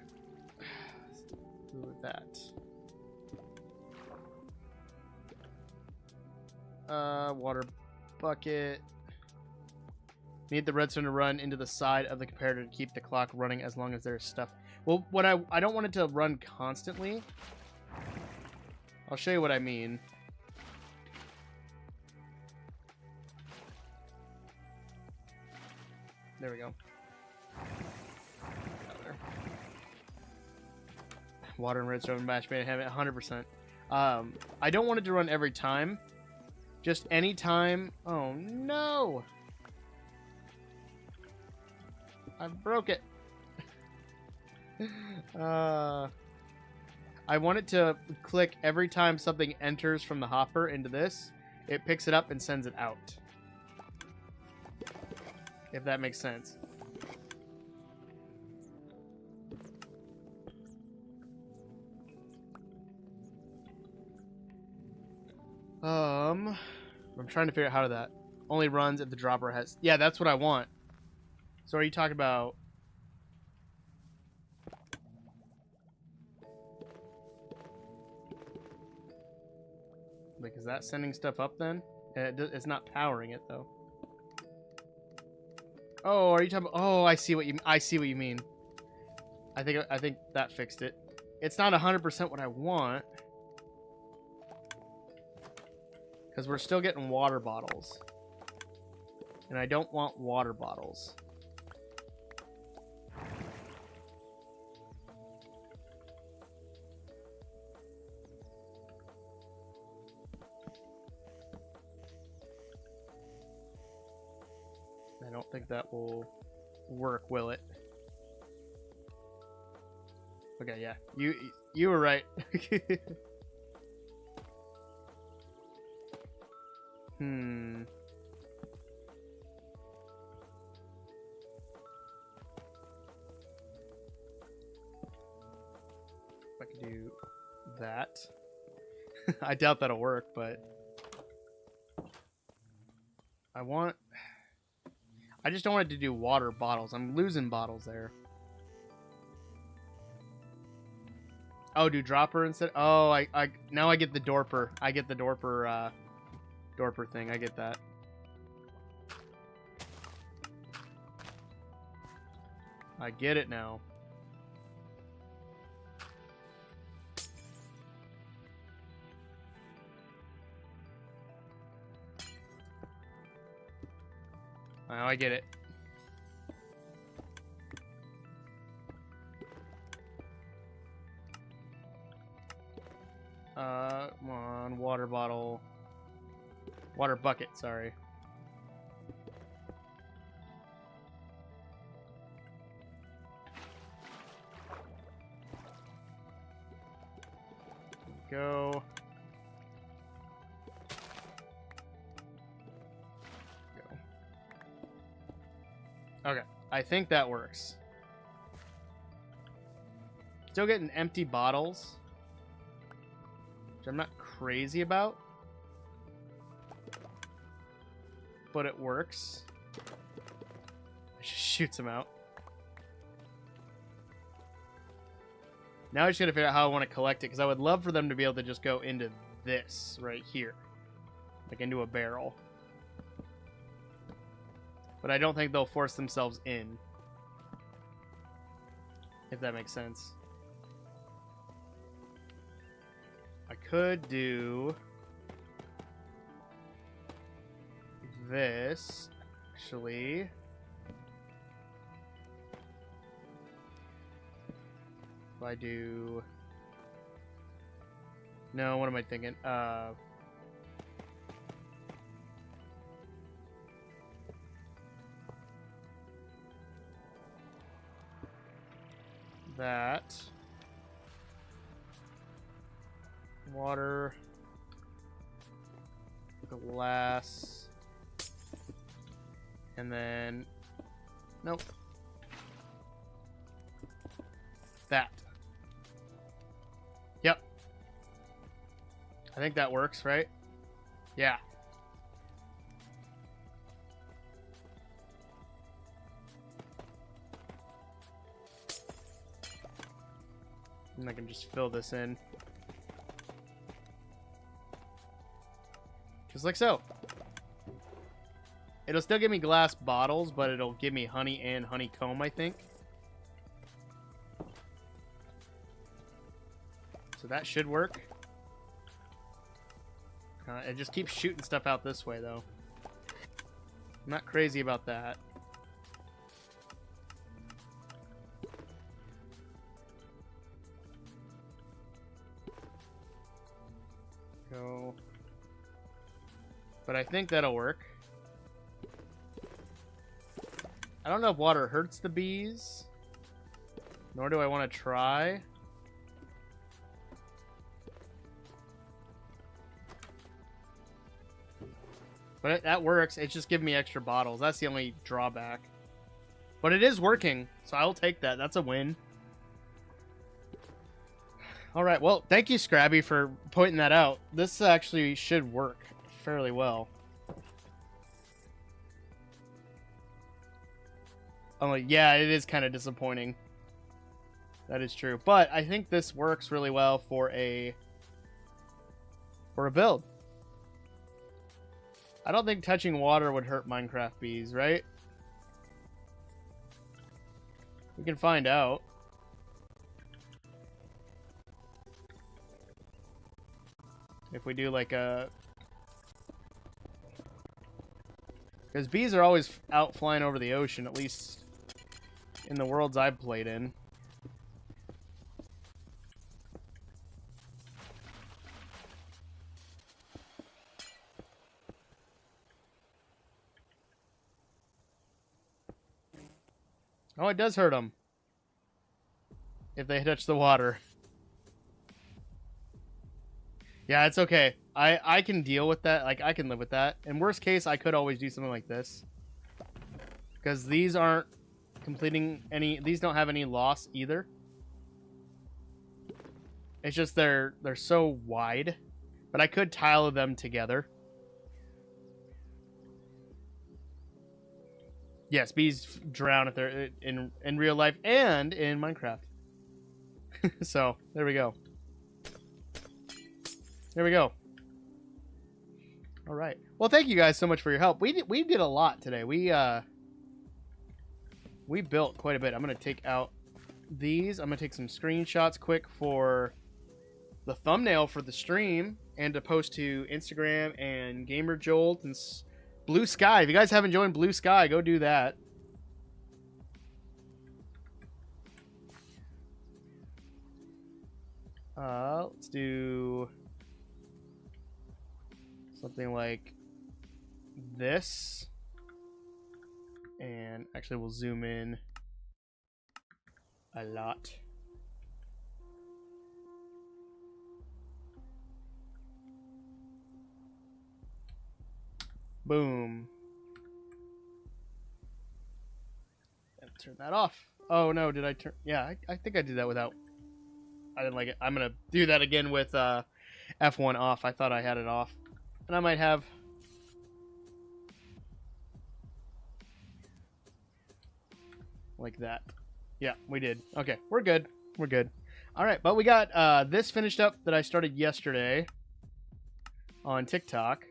Do that. Water bucket. Need the redstone to run into the side of the comparator to keep the clock running as long as there's stuff. Well, what I don't want it to run constantly. I'll show you what I mean. There we go. Water and redstone match made it have it 100%. I don't want it to run every time. Just any time. Oh no! I broke it. I want it to click every time something enters from the hopper into this. It picks it up and sends it out. If that makes sense. I'm trying to figure out how that only runs if the dropper has... Yeah, that's what I want. So are you talking about... Like, is that sending stuff up then? It's not powering it, though. Oh, are you talking about... Oh, I see what you mean. I think that fixed it. It's not 100% what I want. Because we're still getting water bottles. And I don't want water bottles. I don't think that will work, will it? Okay, yeah. You were right. If I could do that. I doubt that'll work, but I just don't want it to do water bottles. I'm losing bottles there. Oh, do dropper instead? Oh, now I get the dorper. I get the dorper thing. I get that. I get it now. Now I get it. Come on, water bottle. Water bucket, sorry. Go. Okay, I think that works. Still getting empty bottles, which I'm not crazy about, but it works. It just shoots them out. Now I just gotta figure out how I want to collect it, because I would love for them to be able to just go into this right here, like into a barrel. But I don't think they'll force themselves in, if that makes sense. I could do this, actually. If I do... No, what am I thinking? That. Water. Glass. And then... Nope. That. Yep. I think that works, right? Yeah. And I can just fill this in. Just like so. It'll still give me glass bottles, but it'll give me honey and honeycomb, I think. So that should work. It just keeps shooting stuff out this way, though. I'm not crazy about that. Go. But I think that'll work. I don't know if water hurts the bees, nor do I want to try. But that works. It's just giving me extra bottles. That's the only drawback. But it is working, so I'll take that. That's a win. All right, well, thank you, Scrabby, for pointing that out. This actually should work fairly well. I'm like, yeah, it is kind of disappointing. That is true. But I think this works really well for a build. I don't think touching water would hurt Minecraft bees, right? We can find out. If we do like a... Because bees are always out flying over the ocean, at least in the worlds I've played in. Oh, it does hurt them. If they touch the water. Yeah, it's okay. I can deal with that. Like, I can live with that. In worst case, I could always do something like this. Because these aren't completing any... These don't have any loss either. It's just they're so wide. But I could tile them together. Yes, bees drown if they're in real life and in Minecraft. So, there we go. There we go. All right. Well, thank you guys so much for your help. We did a lot today. We built quite a bit. I'm going to take out these. I'm going to take some screenshots quick for the thumbnail for the stream and to post to Instagram and GamerJolt and Blue Sky. If you guys haven't joined Blue Sky, go do that. Let's do something like this. And actually we'll zoom in a lot. Boom. And turn that off. Oh no, did I turn? Yeah, I think I did that without. I didn't like it. I'm gonna do that again with F1 off. I thought I had it off, and I might have. Like that. Yeah, we did. Okay, we're good. We're good. All right, but we got this finished up that I started yesterday on TikTok.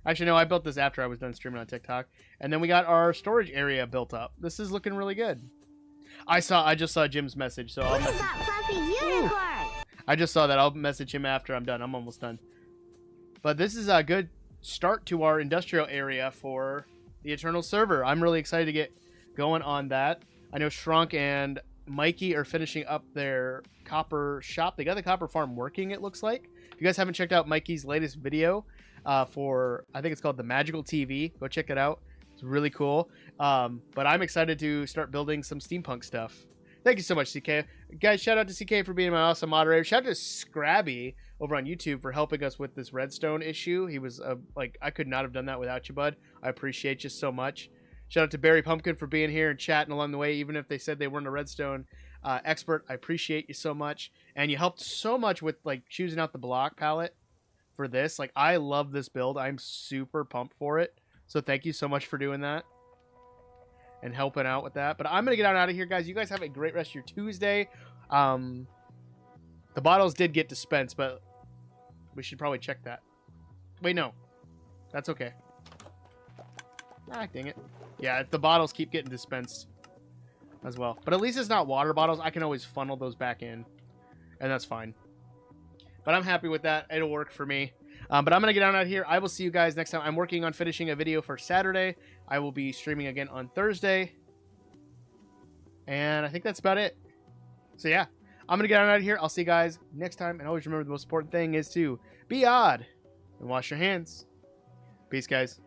Actually, no, I built this after I was done streaming on TikTok. And then we got our storage area built up. This is looking really good. I just saw Jim's message, so I'll message. That fluffy unicorn. I just saw that. I'll message him after I'm done. I'm almost done. But this is a good start to our industrial area for the Eternal server. I'm really excited to get going on that. I know Shrunk and Mikey are finishing up their copper shop. They got the copper farm working, it looks like. If you guys haven't checked out Mikey's latest video for, I think it's called the Magical TV, go check it out. It's really cool. But I'm excited to start building some steampunk stuff. Thank you so much, CK. Guys, shout out to CK for being my awesome moderator. Shout out to Scrabby over on YouTube for helping us with this redstone issue. He was like, I could not have done that without you, bud. I appreciate you so much. Shout out to Barry Pumpkin for being here and chatting along the way, even if they said they weren't a redstone expert. I appreciate you so much. And you helped so much with like choosing out the block palette for this. Like, I love this build. I'm super pumped for it. So thank you so much for doing that and helping out with that. But I'm going to get out of here, guys. You guys have a great rest of your Tuesday. The bottles did get dispensed, but we should probably check that. Wait, no. That's okay. Ah, dang it. Yeah, the bottles keep getting dispensed as well. But at least it's not water bottles. I can always funnel those back in, and that's fine. But I'm happy with that. It'll work for me. But I'm going to get out of here. I will see you guys next time. I'm working on finishing a video for Saturday. I will be streaming again on Thursday. And I think that's about it. So yeah, I'm going to get out of here. I'll see you guys next time. And always remember the most important thing is to be odd and wash your hands. Peace, guys.